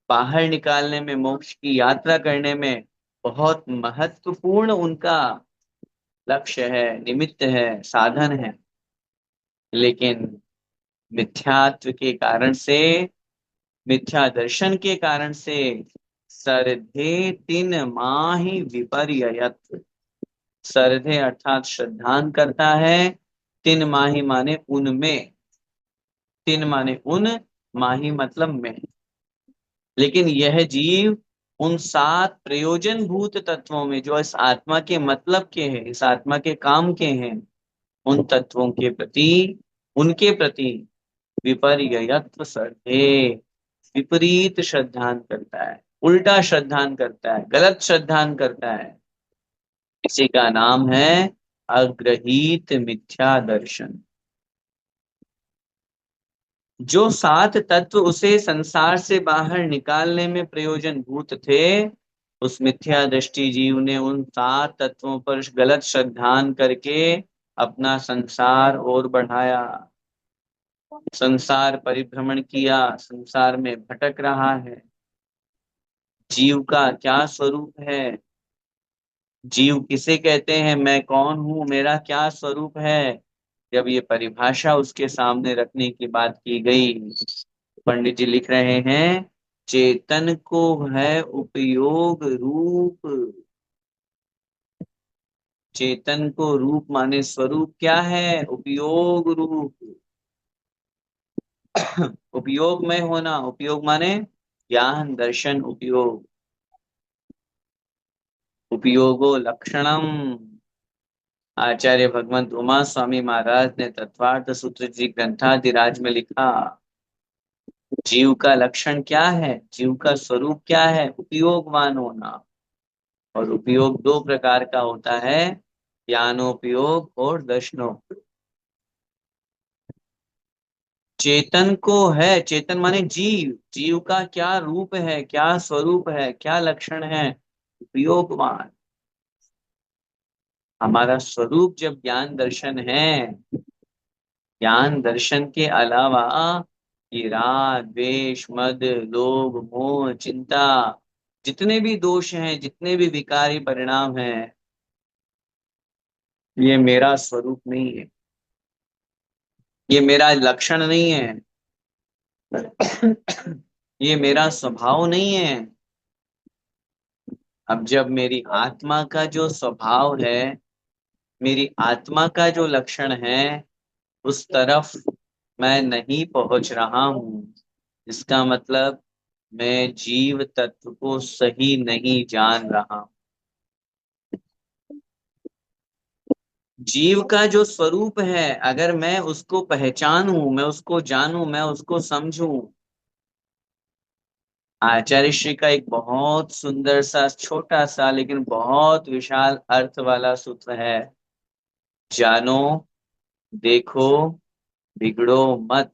बाहर निकालने में, मोक्ष की यात्रा करने में बहुत महत्वपूर्ण उनका लक्ष्य है, निमित्त है, साधन है। लेकिन मिथ्यात्व के कारण से, मिथ्या दर्शन के कारण से सर्धे तीन माहि विपर्ययत। सर्धे अर्थात श्रद्धान करता है, तीन माही माने उनमें, तीन माने उन, माही मतलब में। लेकिन यह जीव उन सात प्रयोजन भूत तत्वों में, जो इस आत्मा के मतलब के हैं, इस आत्मा के काम के हैं, उन तत्वों के प्रति, उनके प्रति विपर्ययत्व सर्धे, विपरीत श्रद्धान करता है, उल्टा श्रद्धान करता है, गलत श्रद्धान करता है। इसी का नाम है अग्रहीत मिथ्या दर्शन। जो सात तत्व उसे संसार से बाहर निकालने में प्रयोजन भूत थे, उस मिथ्या दृष्टि जीव ने उन सात तत्वों पर गलत श्रद्धान करके अपना संसार और बढ़ाया, संसार परिभ्रमण किया, संसार में भटक रहा है। जीव का क्या स्वरूप है? जीव किसे कहते हैं? मैं कौन हूं, मेरा क्या स्वरूप है? जब ये परिभाषा उसके सामने रखने की बात की गई, पंडित जी लिख रहे हैं, चेतन को है उपयोग रूप। चेतन को रूप माने स्वरूप क्या है? उपयोग रूप। उपयोग में होना, उपयोग माने ज्ञान दर्शन उपयोग, उपयोगो लक्षणम। आचार्य भगवंत उमा स्वामी महाराज ने तत्वार्थ सूत्र जी ग्रंथादिराज में लिखा, जीव का लक्षण क्या है, जीव का स्वरूप क्या है? उपयोगवान होना। और उपयोग दो प्रकार का होता है, ज्ञानोपयोग और दर्शनोपयोग। चेतन को है, चेतन माने जीव, जीव का क्या रूप है, क्या स्वरूप है, क्या लक्षण है? उपयोगवान। हमारा स्वरूप जब ज्ञान दर्शन है, ज्ञान दर्शन के अलावा ये राग द्वेष मद लोभ मोह चिंता, जितने भी दोष हैं, जितने भी विकारी परिणाम हैं, ये मेरा स्वरूप नहीं है, ये मेरा लक्षण नहीं है, ये मेरा स्वभाव नहीं है। अब जब मेरी आत्मा का जो स्वभाव है, मेरी आत्मा का जो लक्षण है, उस तरफ मैं नहीं पहुंच रहा हूं, इसका मतलब मैं जीव तत्व को सही नहीं जान रहा। जीव का जो स्वरूप है, अगर मैं उसको पहचानूं, मैं उसको जानूं, मैं उसको समझूं। आचार्य श्री का एक बहुत सुंदर सा छोटा सा लेकिन बहुत विशाल अर्थ वाला सूत्र है, जानो देखो बिगड़ो मत।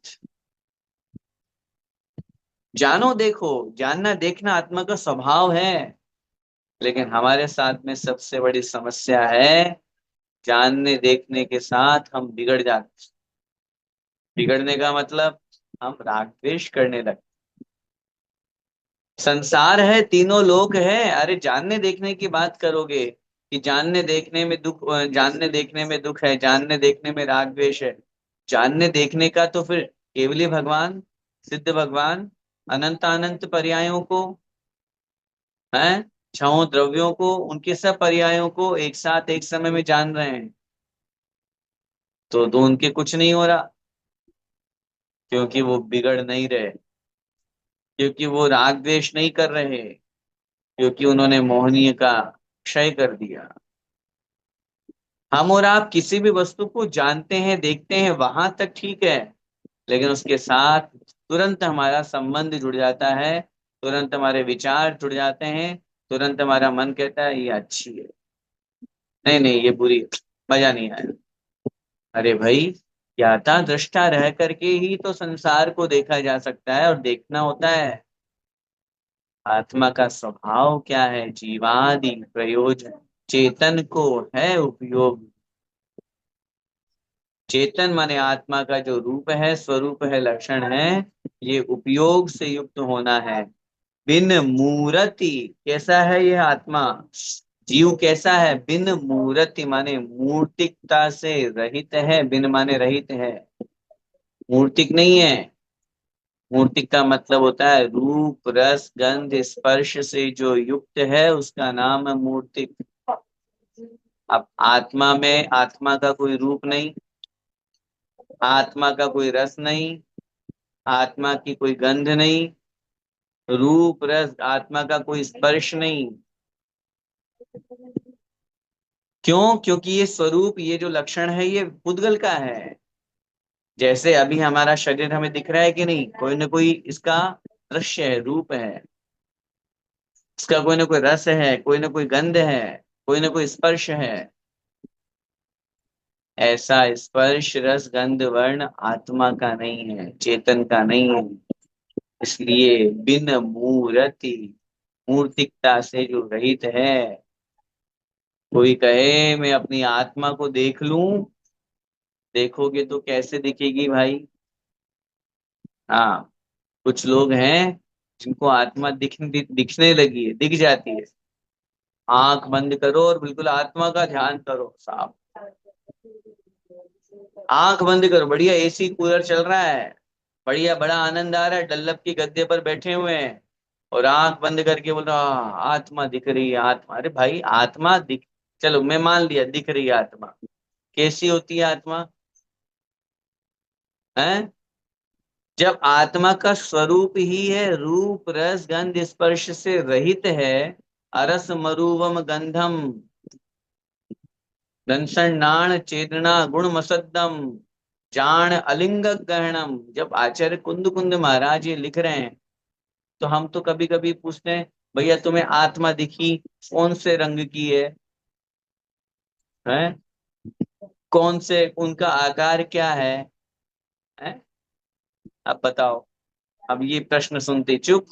जानो देखो, जानना देखना आत्मा का स्वभाव है। लेकिन हमारे साथ में सबसे बड़ी समस्या है, जानने देखने के साथ हम बिगड़ जाते। बिगड़ने का मतलब हम राग द्वेष करने लगते। संसार है, तीनों लोक है, अरे जानने देखने की बात करोगे कि जानने देखने में दुख, जानने देखने में दुख है, जानने देखने में राग द्वेष है। जानने देखने का तो फिर केवली भगवान, सिद्ध भगवान, अनंत अनंत पर्यायों को हैं, छहों द्रव्यों को, उनके सब पर्यायों को एक साथ एक समय में जान रहे हैं। तो उनके कुछ नहीं हो रहा, क्योंकि वो बिगड़ नहीं रहे, क्योंकि वो राग द्वेष नहीं कर रहे, क्योंकि उन्होंने मोहनीय का क्षय कर दिया। हम और आप किसी भी वस्तु को जानते हैं, देखते हैं, वहां तक ठीक है, लेकिन उसके साथ तुरंत हमारा संबंध जुड़ जाता है, तुरंत हमारे विचार जुड़ जाते हैं, तुरंत हमारा मन कहता है ये अच्छी है, नहीं नहीं ये बुरी है, मजा नहीं आया। अरे भाई, ज्ञाता दृष्टा रह करके ही तो संसार को देखा जा सकता है और देखना होता है। आत्मा का स्वभाव क्या है? जीवादि प्रयोजन, चेतन को है उपयोग। चेतन माने आत्मा का जो रूप है, स्वरूप है, लक्षण है, ये उपयोग से युक्त होना है, बिन मूरति, कैसा है यह आत्मा, जीव कैसा है, बिन मूरति माने मूर्तिकता से रहित है, बिन माने रहित है, मूर्तिक नहीं है। मूर्तिक का मतलब होता है रूप रस गंध स्पर्श से जो युक्त है उसका नाम है मूर्तिक। अब आत्मा में आत्मा का कोई रूप नहीं, आत्मा का कोई रस नहीं, आत्मा की कोई गंध नहीं, रूप रस आत्मा का कोई स्पर्श नहीं। क्यों? क्योंकि ये स्वरूप, ये जो लक्षण है ये पुद्गल का है। जैसे अभी हमारा शरीर हमें दिख रहा है कि नहीं, कोई ना कोई इसका दृश्य है, रूप है, इसका कोई ना कोई रस है, कोई ना कोई गंध है, कोई ना कोई स्पर्श है। ऐसा स्पर्श रस गंध वर्ण आत्मा का नहीं है, चेतन का नहीं है। इसलिए बिन मूर्ति, मूर्तिकता से जो रहित है। कोई कहे मैं अपनी आत्मा को देख लूं, देखोगे तो कैसे दिखेगी भाई? हाँ, कुछ लोग हैं जिनको आत्मा दिखने लगी है, दिख जाती है। आंख बंद करो और बिल्कुल आत्मा का ध्यान करो साहब, आंख बंद करो, बढ़िया एसी कूलर चल रहा है, बढ़िया बड़ा आनंद आ रहा है, डल्लप की गद्दे पर बैठे हुए हैं, और आंख बंद करके बोल रहा आत्मा दिख रही है आत्मा। अरे भाई आत्मा दिख, चलो मैं मान लिया दिख रही है आत्मा, कैसी होती है आत्मा है? जब आत्मा का स्वरूप ही है रूप रस गंध स्पर्श से रहित है, अरस मरूवम गंधम घनसन्नाण चेतना गुण मसद्दम जान अलिंग गहनम। जब आचार्य कुंद कुंद महाराज ये लिख रहे हैं तो हम तो कभी कभी पूछते हैं भैया तुम्हें आत्मा दिखी, कौन से रंग की है? कौन से, उनका आकार क्या है? अब बताओ। अब ये प्रश्न सुनते चुप,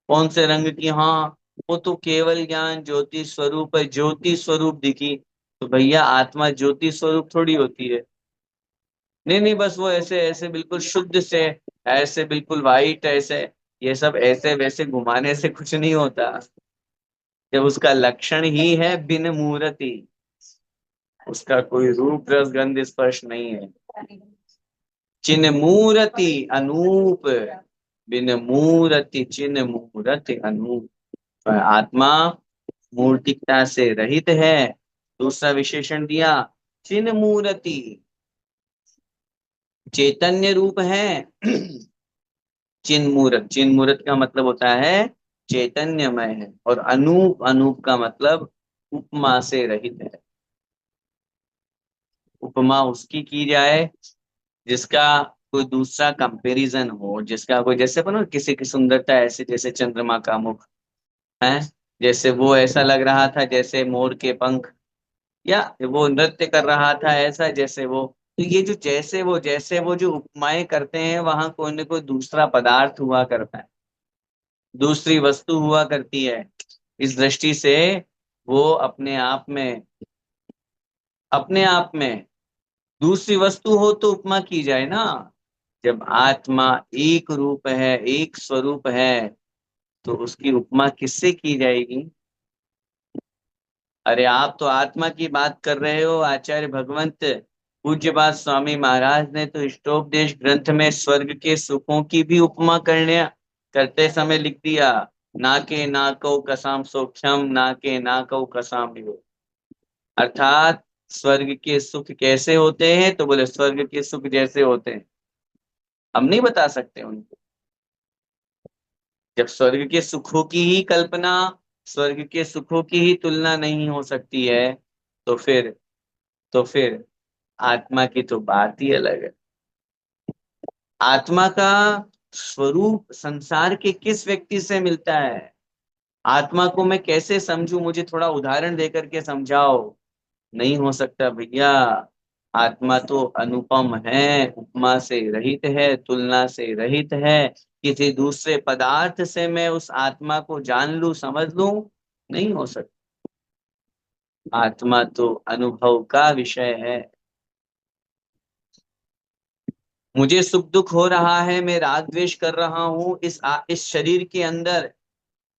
कौन से रंग की? हाँ, वो तो केवल ज्ञान ज्योति स्वरूप है, ज्योति स्वरूप दिखी। तो भैया आत्मा ज्योति स्वरूप थोड़ी होती है। नहीं नहीं, बस वो ऐसे ऐसे बिल्कुल शुद्ध से, ऐसे बिल्कुल वाइट ऐसे, ये सब ऐसे वैसे घुमाने से कुछ नहीं होता। जब उसका लक्षण ही है बिन मूर्ति, उसका कोई रूप रस गंध स्पर्श नहीं है। चिन्ह मूर्ति अनूप, बिन मूर्ति चिन्ह मूर्ति अनूप। पर आत्मा मूर्तिकता से रहित है। दूसरा विशेषण दिया चिन्ह मूर्ति, चैतन्य रूप है। चिन्ह मूर्त, चिन्ह मूर्त का मतलब होता है चैतन्यमय है, और अनूप, अनूप का मतलब उपमा से रहित है। उपमा उसकी की जाए जिसका कोई दूसरा कंपैरिजन हो, जिसका कोई जैसे बनो किसी की सुंदरता ऐसे जैसे चंद्रमा का मुख है, जैसे वो ऐसा लग रहा था जैसे मोर के पंख, या वो नृत्य कर रहा था ऐसा जैसे वो। तो ये जो जैसे वो जो उपमाएं करते हैं वहां कोई न कोई दूसरा पदार्थ हुआ करता है, दूसरी वस्तु हुआ करती है। इस दृष्टि से वो अपने आप में दूसरी वस्तु हो तो उपमा की जाए ना। जब आत्मा एक रूप है, एक स्वरूप है, तो उसकी उपमा किससे की जाएगी? अरे आप तो आत्मा की बात कर रहे हो, आचार्य भगवंत पूज्यपाद स्वामी महाराज ने तो इष्टोपदेश ग्रंथ में स्वर्ग के सुखों की भी उपमा करते समय लिख दिया। नाके नाको कसाम सोख्यम, नाके नाको कसाम योग। अर्थात स्वर्ग के सुख कैसे होते हैं, तो बोले स्वर्ग के सुख जैसे होते हैं। हम नहीं बता सकते उनको। जब स्वर्ग के सुखों की ही कल्पना, स्वर्ग के सुखों की ही तुलना नहीं हो सकती है, तो फिर आत्मा की तो बात ही अलग है। आत्मा का स्वरूप संसार के किस व्यक्ति से मिलता है? आत्मा को मैं कैसे समझूं, मुझे थोड़ा उदाहरण देकर के समझाओ। नहीं हो सकता भैया। आत्मा तो अनुपम है, उपमा से रहित है, तुलना से रहित है। किसी दूसरे पदार्थ से मैं उस आत्मा को जान लूं, समझ लूं, नहीं हो सकता। आत्मा तो अनुभव का विषय है। मुझे सुख दुख हो रहा है, मैं राग द्वेष कर रहा हूं इस शरीर के अंदर,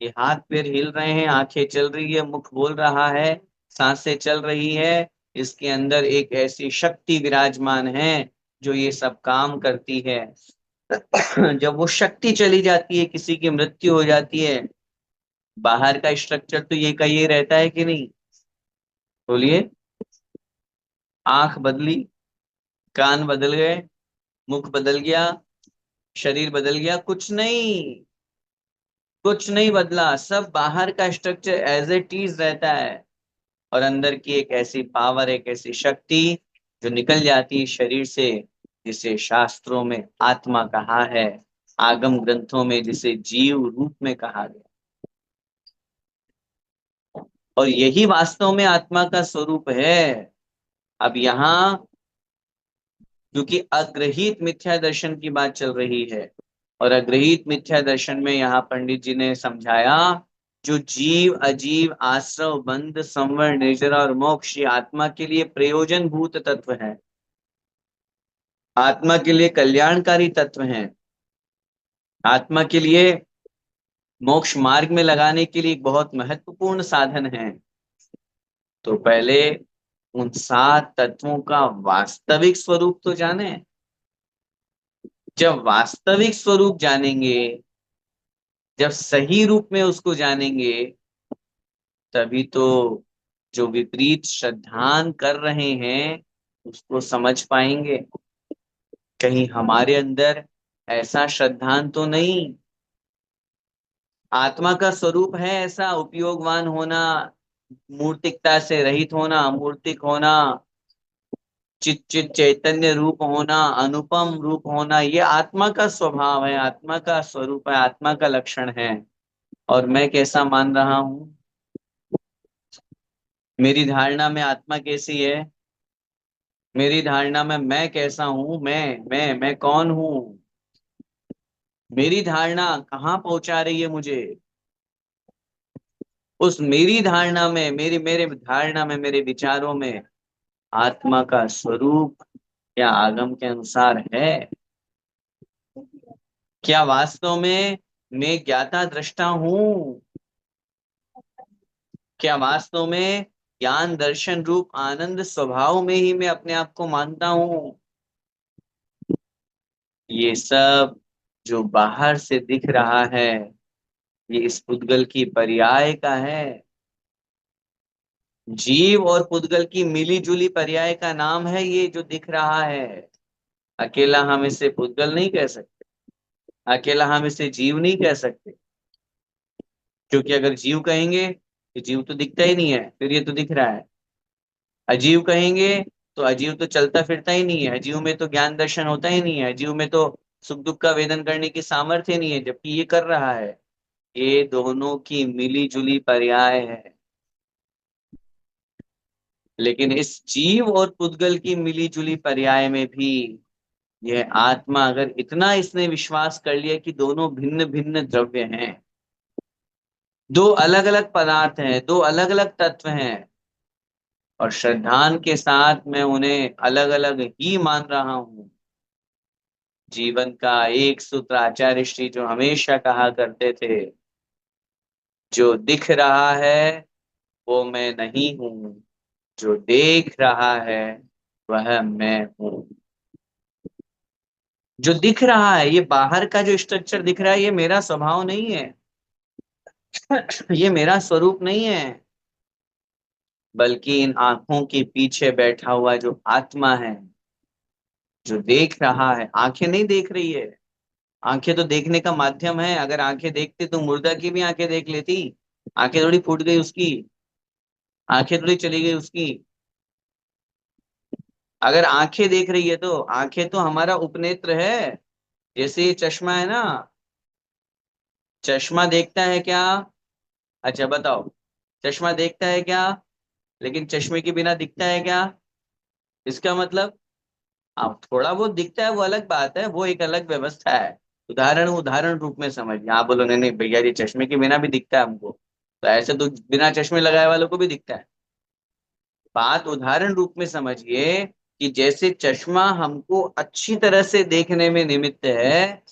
ये हाथ पैर हिल रहे हैं, आंखें चल रही है, मुख बोल रहा है, सांसें चल रही है, इसके अंदर एक ऐसी शक्ति विराजमान है जो ये सब काम करती है। जब वो शक्ति चली जाती है, किसी की मृत्यु हो जाती है, बाहर का स्ट्रक्चर तो ये का ये रहता है कि नहीं? बोलिए। आंख बदली, कान बदल गए, मुख बदल गया, शरीर बदल गया, कुछ नहीं, कुछ नहीं बदला, सब बाहर का स्ट्रक्चर एज इट इज रहता है। और अंदर की एक ऐसी पावर, एक ऐसी शक्ति जो निकल जाती है शरीर से, जिसे शास्त्रों में आत्मा कहा है, आगम ग्रंथों में जिसे जीव रूप में कहा गया। और यही वास्तव में आत्मा का स्वरूप है। अब यहाँ क्योंकि अग्रहित मिथ्या दर्शन की बात चल रही है, और अग्रहित मिथ्या दर्शन में यहाँ पंडित जी ने समझाया, जो जीव अजीव आश्रव बंध संवर निर्जरा और मोक्ष, ये आत्मा के लिए प्रयोजन भूत तत्व है, आत्मा के लिए कल्याणकारी तत्व है, आत्मा के लिए मोक्ष मार्ग में लगाने के लिए एक बहुत महत्वपूर्ण साधन है। तो पहले उन सात तत्वों का वास्तविक स्वरूप तो जाने। जब वास्तविक स्वरूप जानेंगे, जब सही रूप में उसको जानेंगे, तभी तो जो विपरीत श्रद्धान कर रहे हैं उसको समझ पाएंगे। कहीं हमारे अंदर ऐसा श्रद्धान तो नहीं। आत्मा का स्वरूप है ऐसा उपयोगवान होना, मूर्तिकता से रहित होना, मूर्तिक होना, चित चित चैतन्य रूप होना, अनुपम रूप होना, ये आत्मा का स्वभाव है, आत्मा का स्वरूप है, आत्मा का लक्षण है। और मैं कैसा मान रहा हूं? मेरी धारणा में आत्मा कैसी है? मेरी धारणा में मैं कैसा हूं? मैं कौन हूं? मेरी धारणा कहाँ पहुंचा रही है मुझे? उस मेरी धारणा में, मेरी मेरे धारणा में, मेरे विचारों में आत्मा का स्वरूप क्या आगम के अनुसार है? क्या वास्तव में मैं ज्ञाता दृष्टा हूं? क्या वास्तव में ज्ञान दर्शन रूप आनंद स्वभाव में ही मैं अपने आप को मानता हूं? ये सब जो बाहर से दिख रहा है, ये इस पुद्गल की पर्याय का है। जीव और पुद्गल की मिली जुली पर्याय का नाम है ये जो दिख रहा है। अकेला हम इसे पुद्गल नहीं कह सकते, अकेला हम इसे जीव नहीं कह सकते, क्योंकि अगर जीव कहेंगे तो जीव तो दिखता ही नहीं है, फिर ये तो दिख रहा है। अजीव कहेंगे तो अजीव तो चलता फिरता ही नहीं है, अजीव में तो ज्ञान दर्शन होता ही नहीं है, अजीव में तो सुख दुख का वेदन करने की सामर्थ्य नहीं है, जबकि ये कर रहा है। ये दोनों की मिली जुली पर्याय है। लेकिन इस जीव और पुद्गल की मिली जुली पर्याय में भी यह आत्मा, अगर इतना इसने विश्वास कर लिया कि दोनों भिन्न भिन्न द्रव्य हैं, दो अलग अलग पदार्थ हैं, दो अलग अलग तत्व हैं, और श्रद्धान के साथ मैं उन्हें अलग अलग ही मान रहा हूं। जीवन का एक सूत्र आचार्य श्री जो हमेशा कहा करते थे, जो दिख रहा है वो मैं नहीं हूं, जो देख रहा है वह मैं हूं। जो दिख रहा है, ये बाहर का जो स्ट्रक्चर दिख रहा है, ये मेरा स्वभाव नहीं है, ये मेरा स्वरूप नहीं है, बल्कि इन आंखों के पीछे बैठा हुआ जो आत्मा है, जो देख रहा है। आंखें नहीं देख रही है, आंखें तो देखने का माध्यम है। अगर आंखें देखती तो मुर्दा की भी आंखें देख लेती, आंखें थोड़ी फूट गई उसकी, आंखें थोड़ी चली गई उसकी। अगर आंखें देख रही है तो आंखें तो हमारा उपनेत्र है। जैसे ये चश्मा है ना, चश्मा देखता है क्या? अच्छा बताओ, चश्मा देखता है क्या? लेकिन चश्मे के बिना दिखता है क्या? इसका मतलब, अब थोड़ा बहुत दिखता है वो अलग बात है, वो एक अलग व्यवस्था है। उदाहरण उदाहरण रूप में समझिए। आप बोलो नहीं नहीं भैया, ये चश्मे के बिना भी दिखता है हमको, तो ऐसे तो बिना चश्मे लगाए वालों को भी दिखता है। बात उदाहरण रूप में समझिए कि जैसे चश्मा हमको अच्छी तरह से देखने में निमित्त है,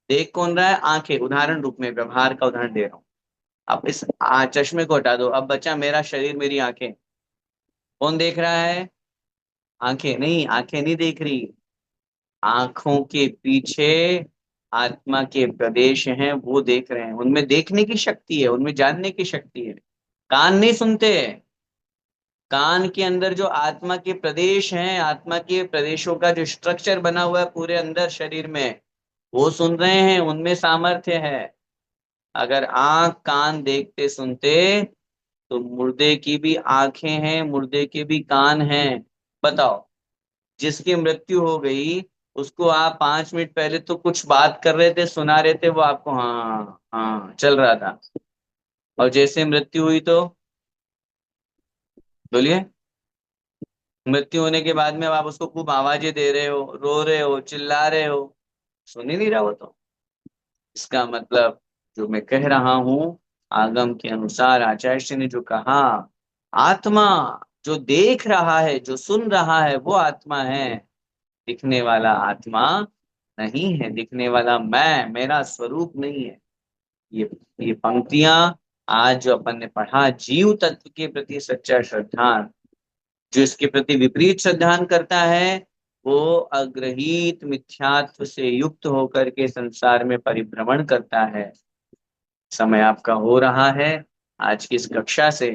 देख कौन रहा है? आंखें। उदाहरण रूप में, व्यवहार का उदाहरण दे रहा हूं। अब इस चश्मे को हटा दो, अब बचा मेरा शरीर, मेरी आंखें। कौन देख रहा है? आंखें नहीं, आंखें नहीं देख रही। आंखों के पीछे आत्मा के प्रदेश हैं, वो देख रहे हैं। उनमें देखने की शक्ति है, उनमें जानने की शक्ति है। कान नहीं सुनते। कान के अंदर जो आत्मा के प्रदेश हैं, आत्मा के प्रदेशों का जो स्ट्रक्चर बना हुआ है पूरे अंदर शरीर में, वो सुन रहे हैं, उनमें सामर्थ्य है। अगर आंख कान देखते सुनते, तो मुर्दे की भी आंखें हैं, मुर्दे के भी कान हैं। बताओ, जिसकी मृत्यु हो गई, उसको आप 5 मिनट पहले तो कुछ बात कर रहे थे, सुना रहे थे, वो आपको हाँ हाँ चल रहा था। और जैसे मृत्यु हुई तो बोलिए, मृत्यु होने के बाद में अब आप उसको खूब आवाजें दे रहे हो, रो रहे हो, चिल्ला रहे हो, सुन ही नहीं रहा वो तो। इसका मतलब जो मैं कह रहा हूं, आगम के अनुसार आचार्य श्री ने जो कहा, आत्मा जो देख रहा है, जो सुन रहा है, वो आत्मा है। दिखने वाला आत्मा नहीं है, दिखने वाला मैं, मेरा स्वरूप नहीं है। ये ये पंक्तियां आज जो अपन ने पढ़ा, जीव तत्व के प्रति सच्चा श्रद्धा, जो इसके प्रति विपरीत श्रद्धान करता है, वो अग्रहीत मिथ्यात्व से युक्त होकर के संसार में परिभ्रमण करता है। समय आपका हो रहा है। आज की इस कक्षा से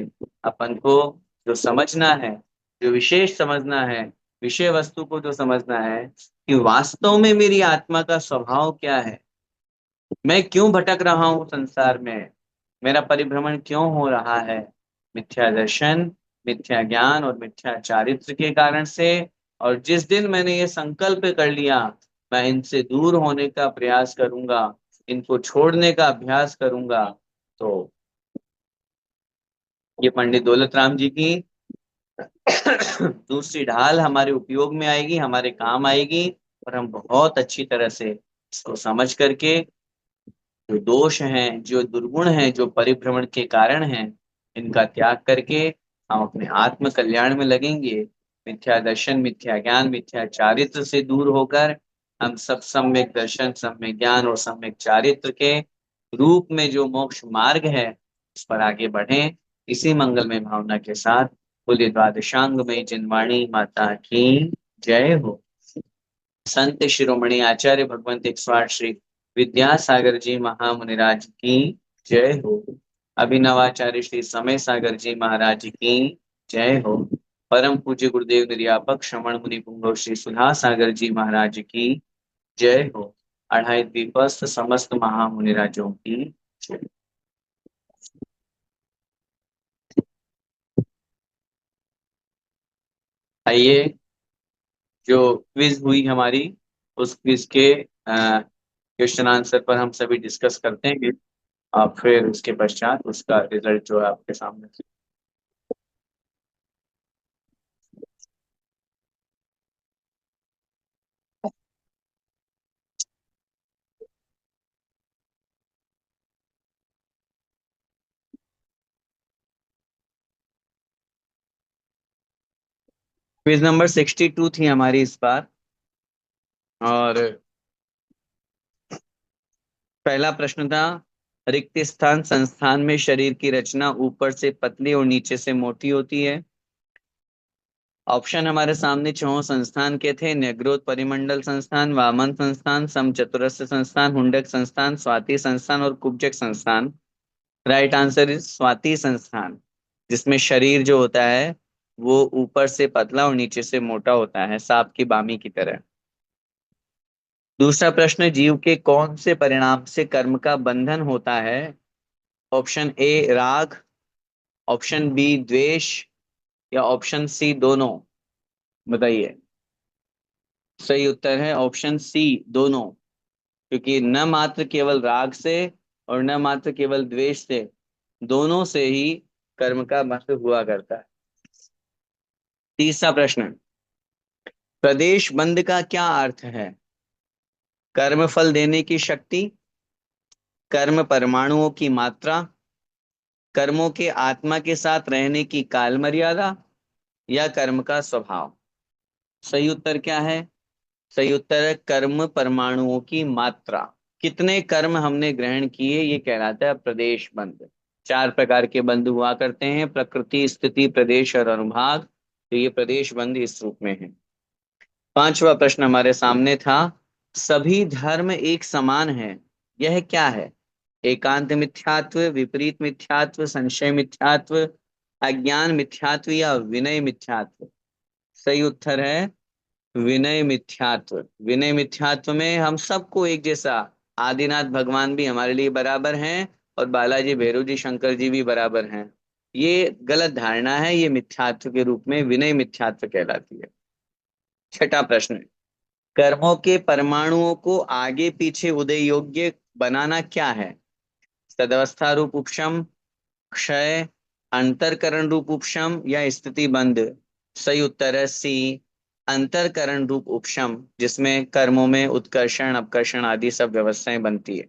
अपन को जो समझना है, जो विशेष समझना है, विषय वस्तु को जो समझना है कि वास्तव में मेरी आत्मा का स्वभाव क्या है, मैं क्यों भटक रहा हूं संसार में, मेरा परिभ्रमण क्यों हो रहा है। मिथ्या दर्शन, मिथ्या ज्ञान और मिथ्या चारित्र के कारण से। और जिस दिन मैंने ये संकल्प कर लिया, मैं इनसे दूर होने का प्रयास करूंगा, इनको छोड़ने का अभ्यास करूंगा, तो ये पंडित दौलत राम जी की दूसरी ढाल हमारे उपयोग में आएगी, हमारे काम आएगी। और हम बहुत अच्छी तरह से इसको समझ करके, जो दोष हैं, जो दुर्गुण हैं, जो परिभ्रमण के कारण हैं, इनका त्याग करके हम अपने आत्म कल्याण में लगेंगे। मिथ्या दर्शन, मिथ्या ज्ञान, मिथ्या चारित्र से दूर होकर हम सब सम्यक दर्शन, सम्यक ज्ञान और सम्यक चारित्र के रूप में जो मोक्ष मार्ग है, उस पर आगे बढ़ें। इसी मंगलमय भावना के साथ बोले द्वादशांग में जिनवाणी माता की जय हो। संत शिरोमणि आचार्य भगवंत 108 श्री विद्यासागर जी महामुनिराज की जय हो। अभिनवाचार्य श्री समय सागर जी महाराज की जय हो। परम पूज्य गुरुदेव निर्यापक श्रवण मुनि पुंगव श्री सुधा सागर जी महाराज की जय हो। अढ़ाई द्वीपस्थ समस्त महामुनिराजों की जय। आइए, जो क्विज हुई हमारी, उस क्विज के क्वेश्चन आंसर पर हम सभी डिस्कस करते हैं। आप फिर उसके पश्चात उसका रिजल्ट जो है आपके सामने। क्विज नंबर 62 थी हमारी इस बार। और पहला प्रश्न था, रिक्त स्थान संस्थान में शरीर की रचना ऊपर से पतली और नीचे से मोटी होती है। ऑप्शन हमारे सामने छह संस्थान के थे, न्यग्रोध परिमंडल संस्थान, वामन संस्थान, समचतुरस्र संस्थान, हुंडक संस्थान, स्वाति संस्थान और कुब्जक संस्थान। राइट आंसर इज स्वाति संस्थान, जिसमें शरीर जो होता है वो ऊपर से पतला और नीचे से मोटा होता है, सांप की बामी की तरह। दूसरा प्रश्न, जीव के कौन से परिणाम से कर्म का बंधन होता है। ऑप्शन ए राग, ऑप्शन बी द्वेष, या ऑप्शन सी दोनों। बताइए। सही उत्तर है ऑप्शन सी दोनों। क्योंकि न मात्र केवल राग से और न मात्र केवल द्वेष से, दोनों से ही कर्म का बंध हुआ करता है। तीसरा प्रश्न, प्रदेश बंध का क्या अर्थ है। कर्म फल देने की शक्ति, कर्म परमाणुओं की मात्रा, कर्मों के आत्मा के साथ रहने की काल मर्यादा, या कर्म का स्वभाव। सही उत्तर क्या है? सही उत्तर है कर्म परमाणुओं की मात्रा। कितने कर्म हमने ग्रहण किए, ये कहलाता है प्रदेश बंध। 4 प्रकार के बंध हुआ करते हैं, प्रकृति, स्थिति, प्रदेश और अनुभाग। तो ये प्रदेश बंध इस रूप में है। 5वां प्रश्न हमारे सामने था, सभी धर्म एक समान है, यह क्या है? एकांत मिथ्यात्व, विपरीत मिथ्यात्व, संशय मिथ्यात्व, अज्ञान मिथ्यात्व या विनय मिथ्यात्व? सही उत्तर है विनय मिथ्यात्व। विनय मिथ्यात्व में हम सबको एक जैसा, आदिनाथ भगवान भी हमारे लिए बराबर हैं और बालाजी भैरव जी शंकर जी भी बराबर हैं। ये गलत धारणा है, ये मिथ्यात्व के रूप में विनय मिथ्यात्व कहलाती है। 6ठा प्रश्न, कर्मों के परमाणुओं को आगे पीछे उदय योग्य बनाना क्या है? सदवस्था रूप उपशम, क्षय, अंतरकरण रूप उपशम या स्थिति बंध? सही उत्तर है सी, अंतरकरण रूप उपशम, जिसमें कर्मों में उत्कर्षण, अपकर्षण आदि सब व्यवस्थाएं बनती है।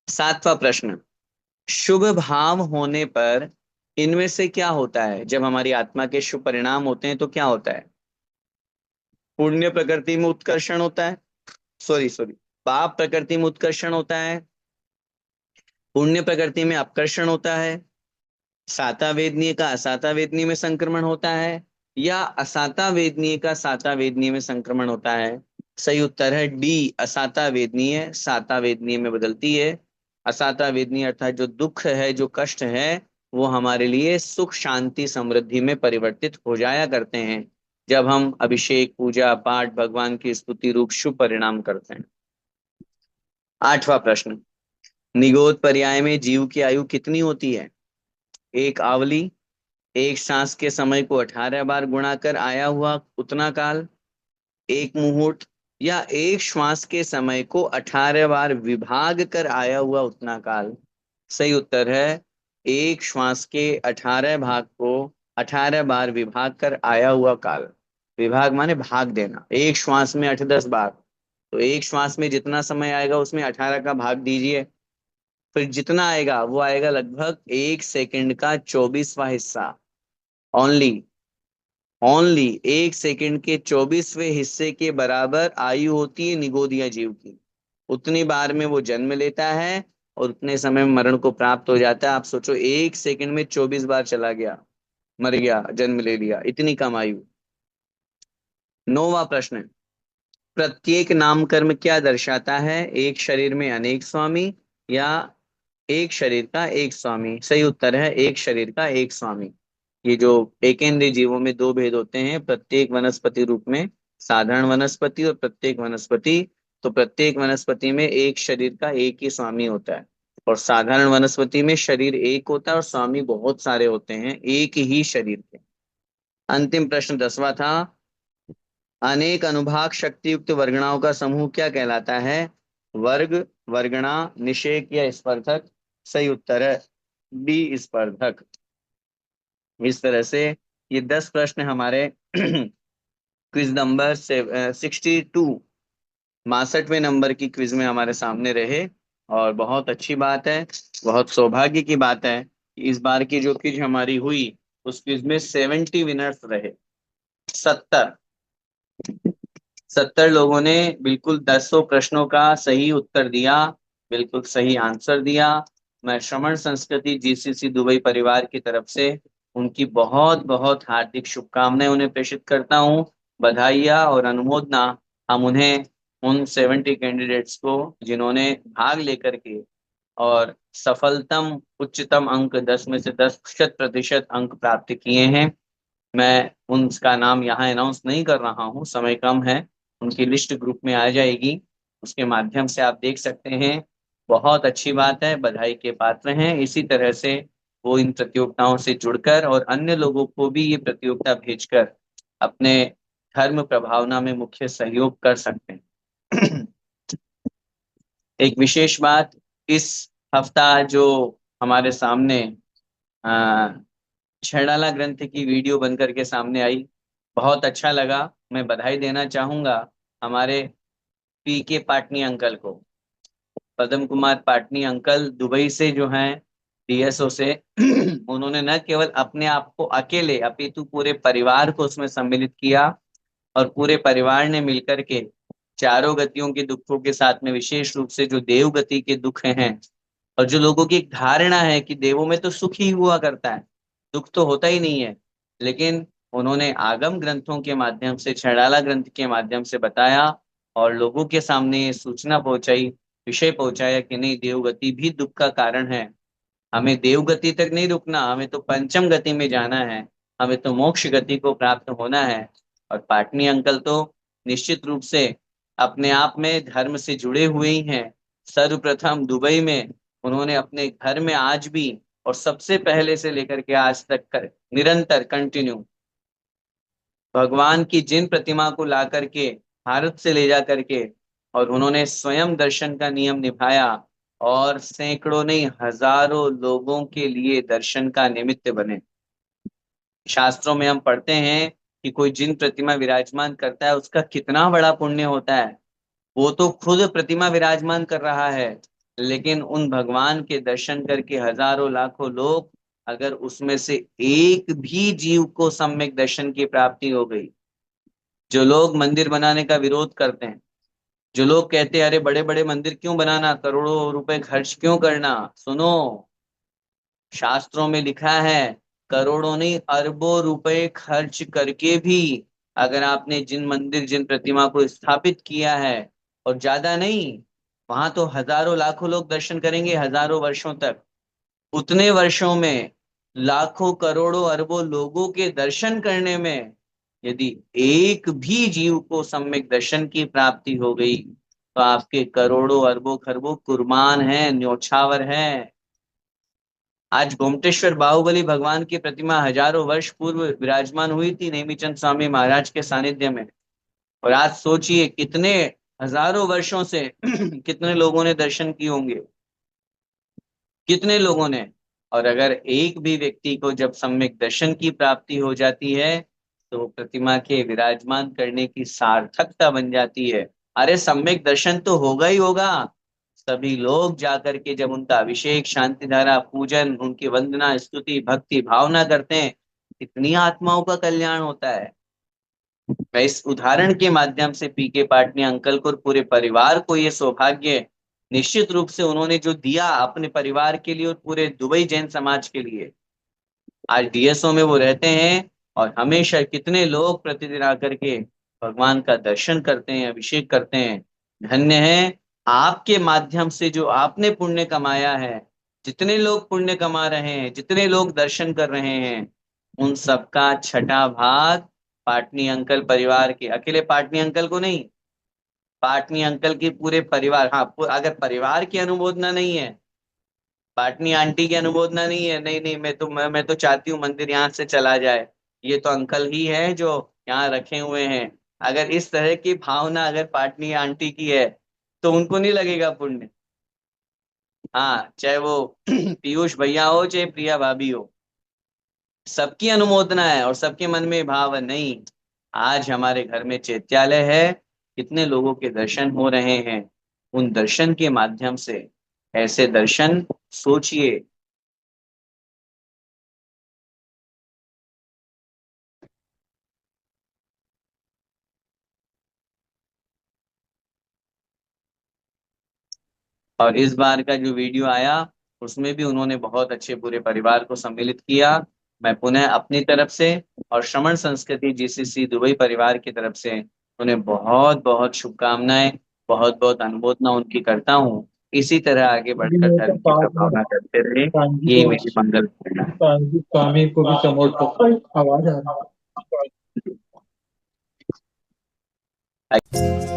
7वां प्रश्न, शुभ भाव होने पर इनमें से क्या होता है? जब हमारी आत्मा के शुभ परिणाम होते हैं तो क्या होता है? पुण्य प्रकृति में उत्कर्षण होता है, सॉरी सॉरी, पाप प्रकृति में उत्कर्षण होता है, पुण्य प्रकृति में अपकर्षण होता है, साता वेदनीय का असाता वेदनीय में संक्रमण होता है, या असाता वेदनीय का साता वेदनीय में संक्रमण होता है? सही उत्तर है डी, असाता वेदनीय साता वेदनीय में बदलती है। असाता वेदनीय अर्थात जो दुख है, जो कष्ट है, वो हमारे लिए सुख, शांति, समृद्धि में परिवर्तित हो जाया करते हैं जब हम अभिषेक, पूजा पाठ, भगवान की स्तुति रूप शुभ परिणाम करते हैं। 8वां प्रश्न, निगोद पर्याय में जीव की आयु कितनी होती है? एक आवली, एक सांस के समय को 18 बार गुणा कर आया हुआ उतना काल, एक मुहूर्त, या एक श्वास के समय को 18 बार विभाग कर आया हुआ उतना काल? सही उत्तर है एक श्वास के 18 भाग को 18 बार विभाग कर आया हुआ काल। विभाग माने भाग देना, एक श्वास में 8-10 बार, तो एक श्वास में जितना समय आएगा उसमें 18 का भाग दीजिए, फिर जितना आएगा वो आएगा लगभग 1 सेकंड का 24वां हिस्सा। ओनली, ओनली 1 सेकंड के 24वें हिस्से के बराबर आयु होती है निगोदिया जीव की। उतनी बार में वो जन्म लेता है और उतने समय में मरण को प्राप्त हो जाता है। आप सोचो 1 सेकंड में 24 बार चला गया, मर गया, जन्म ले लिया, इतनी कम आयु। 9वां प्रश्न, प्रत्येक नाम कर्म क्या दर्शाता है? एक शरीर में अनेक स्वामी या एक शरीर का एक स्वामी? सही उत्तर है एक शरीर का एक स्वामी। ये जो एकेंद्रीय जीवों में 2 भेद होते हैं, प्रत्येक वनस्पति रूप में साधारण वनस्पति और प्रत्येक वनस्पति। तो प्रत्येक वनस्पति में एक शरीर का एक ही स्वामी होता है, और साधारण वनस्पति में शरीर एक होता है और स्वामी बहुत सारे होते हैं एक ही शरीर के। अंतिम प्रश्न 10वां था, अनेक अनुभाग शक्ति युक्त वर्गणाओं का समूह क्या कहलाता है? वर्ग, वर्गणा, निषेक या स्पर्धक? सही उत्तर है बी, स्पर्धक। इस तरह से ये 10 प्रश्न हमारे क्विज नंबर 62, 62वें नंबर की क्विज में हमारे सामने रहे। और बहुत अच्छी बात है, बहुत सौभाग्य की बात है कि इस बार की जो क्विज हमारी हुई उस क्विज में 70 विनर्स रहे। 70 70 लोगों ने बिल्कुल 10 प्रश्नों का सही उत्तर दिया, बिल्कुल सही आंसर दिया। मैं श्रवण संस्कृति जीसीसी दुबई परिवार की तरफ से उनकी बहुत बहुत हार्दिक शुभकामनाएं उन्हें प्रेषित करता हूं, बधाइयाँ और अनुमोदना हम उन्हें, उन 70 कैंडिडेट्स को जिन्होंने भाग लेकर के और सफलतम उच्चतम अंक 10 में से 10% अंक प्राप्त किए हैं। मैं उनका नाम यहाँ अनाउंस नहीं कर रहा हूँ, समय कम है, उनकी लिस्ट ग्रुप में आ जाएगी, उसके माध्यम से आप देख सकते हैं। बहुत अच्छी बात है, बधाई के पात्र हैं। इसी तरह से वो इन प्रतियोगिताओं से जुड़कर और अन्य लोगों को भी ये प्रतियोगिता भेजकर अपने धर्म प्रभावना में मुख्य सहयोग कर सकते हैं। एक विशेष बात, इस हफ्ता जो हमारे सामने छेड़ाला ग्रंथ की वीडियो बनकर के सामने आई, बहुत अच्छा लगा। मैं बधाई देना चाहूंगा हमारे पी के पाटनी अंकल को, पद्म कुमार पाटनी अंकल दुबई से जो हैं, डीएसओ से। उन्होंने न केवल अपने आप को अकेले अपितु पूरे परिवार को उसमें सम्मिलित किया, और पूरे परिवार ने मिलकर के चारों गतियों के दुखों के साथ में विशेष रूप से जो देव गति के दुख हैं और जो लोगों की एक धारणा है कि देवों में तो सुख ही हुआ करता है, दुख तो होता ही नहीं है, लेकिन उन्होंने आगम ग्रंथों के माध्यम से, छेड़ाला ग्रंथ के माध्यम से बताया और लोगों के सामने ये सूचना पहुंचाई, विषय पहुंचाया कि नहीं, देवगति भी दुख का कारण है। हमें देवगति तक नहीं रुकना, हमें तो पंचम गति में जाना है, हमें तो मोक्ष गति को प्राप्त होना है। और पाटनी अंकल तो निश्चित रूप से अपने आप में धर्म से जुड़े हुए ही हैं। सर्वप्रथम दुबई में उन्होंने अपने घर में आज भी और सबसे पहले से लेकर के आज तक निरंतर कंटिन्यू भगवान की जिन प्रतिमा को ला करके भारत से ले जा करके, और उन्होंने स्वयं दर्शन का नियम निभाया और सैकड़ों नहीं हजारों लोगों के लिए दर्शन का निमित्त बने। शास्त्रों में हम पढ़ते हैं कि कोई जिन प्रतिमा विराजमान करता है उसका कितना बड़ा पुण्य होता है। वो तो खुद प्रतिमा विराजमान कर रहा है, लेकिन उन भगवान के दर्शन करके हजारों लाखों लोग, अगर उसमें से एक भी जीव को सम्यक दर्शन की प्राप्ति हो गई। जो लोग मंदिर बनाने का विरोध करते हैं, जो लोग कहते हैं अरे बड़े बड़े मंदिर क्यों बनाना, करोड़ों रुपए खर्च क्यों करना, सुनो, शास्त्रों में लिखा है करोड़ों नहीं अरबों रुपए खर्च करके भी अगर आपने जिन मंदिर जिन प्रतिमा को स्थापित किया है, और ज्यादा नहीं, वहां तो हजारों लाखों लोग दर्शन करेंगे हजारों वर्षों तक, उतने वर्षों में लाखों करोड़ों अरबों लोगों के दर्शन करने में यदि एक भी जीव को सम्यक दर्शन की प्राप्ति हो गई तो आपके करोड़ों अरबों खरबों कुर्बान हैं, न्योछावर हैं। आज गोमटेश्वर बाहुबली भगवान की प्रतिमा हजारों वर्ष पूर्व विराजमान हुई थी नेमीचंद स्वामी महाराज के सानिध्य में, और आज सोचिए कितने हजारों वर्षों से कितने लोगों ने दर्शन किए होंगे, कितने लोगों ने। और अगर एक भी व्यक्ति को जब सम्यक दर्शन की प्राप्ति हो जाती है तो वो प्रतिमा के विराजमान करने की सार्थकता बन जाती है। अरे सम्यक दर्शन तो होगा ही होगा, सभी लोग जाकर के जब उनका अभिषेक, शांति धारा, पूजन, उनकी वंदना, स्तुति, भक्ति भावना करते हैं, कितनी आत्माओं का कल्याण होता है। मैं इस उदाहरण के माध्यम से पीके पाटनी अंकल को और पूरे परिवार को ये सौभाग्य, निश्चित रूप से उन्होंने जो दिया अपने परिवार के लिए और पूरे दुबई जैन समाज के लिए, आज डीएसओ में वो रहते हैं और हमेशा कितने लोग प्रतिदिन आकर के भगवान का दर्शन करते हैं, अभिषेक करते हैं। धन्य है आपके माध्यम से जो आपने पुण्य कमाया है, जितने लोग पुण्य कमा रहे हैं, जितने लोग दर्शन कर रहे हैं, उन सबका छठा भाग पाटनी अंकल परिवार के, अकेले पाटनी अंकल को नहीं, पाटनी अंकल के पूरे परिवार, हाँ अगर परिवार की अनुमोदना नहीं है, पाटनी आंटी की अनुमोदना नहीं है, नहीं नहीं मैं तो चाहती हूँ मंदिर यहाँ से चला जाए, ये तो अंकल ही है जो यहाँ रखे हुए हैं, अगर इस तरह की भावना अगर पाटनी आंटी की है तो उनको नहीं लगेगा पुण्य। हाँ, चाहे वो पीयूष भैया हो चाहे प्रिया भाभी हो, सबकी अनुमोदना है और सबके मन में भाव है, नहीं, आज हमारे घर में चैत्यालय है, कितने लोगों के दर्शन हो रहे हैं, उन दर्शन के माध्यम से, ऐसे दर्शन सोचिए। और इस बार का जो वीडियो आया उसमें भी उन्होंने बहुत अच्छे पूरे परिवार को सम्मिलित किया। मैं पुनः अपनी तरफ से और श्रमण संस्कृति जीसीसी दुबई परिवार की तरफ से उन्हें बहुत बहुत शुभकामनाएं, बहुत बहुत अनुमोदना उनकी करता हूँ। इसी तरह आगे अभी बढ़कर मेरे को धर्म की पास में प्रभावना करते रहे, कांजी यही को मेरी मंगल कामना कांजी स्वामी को भी आवाज आ रही है। है।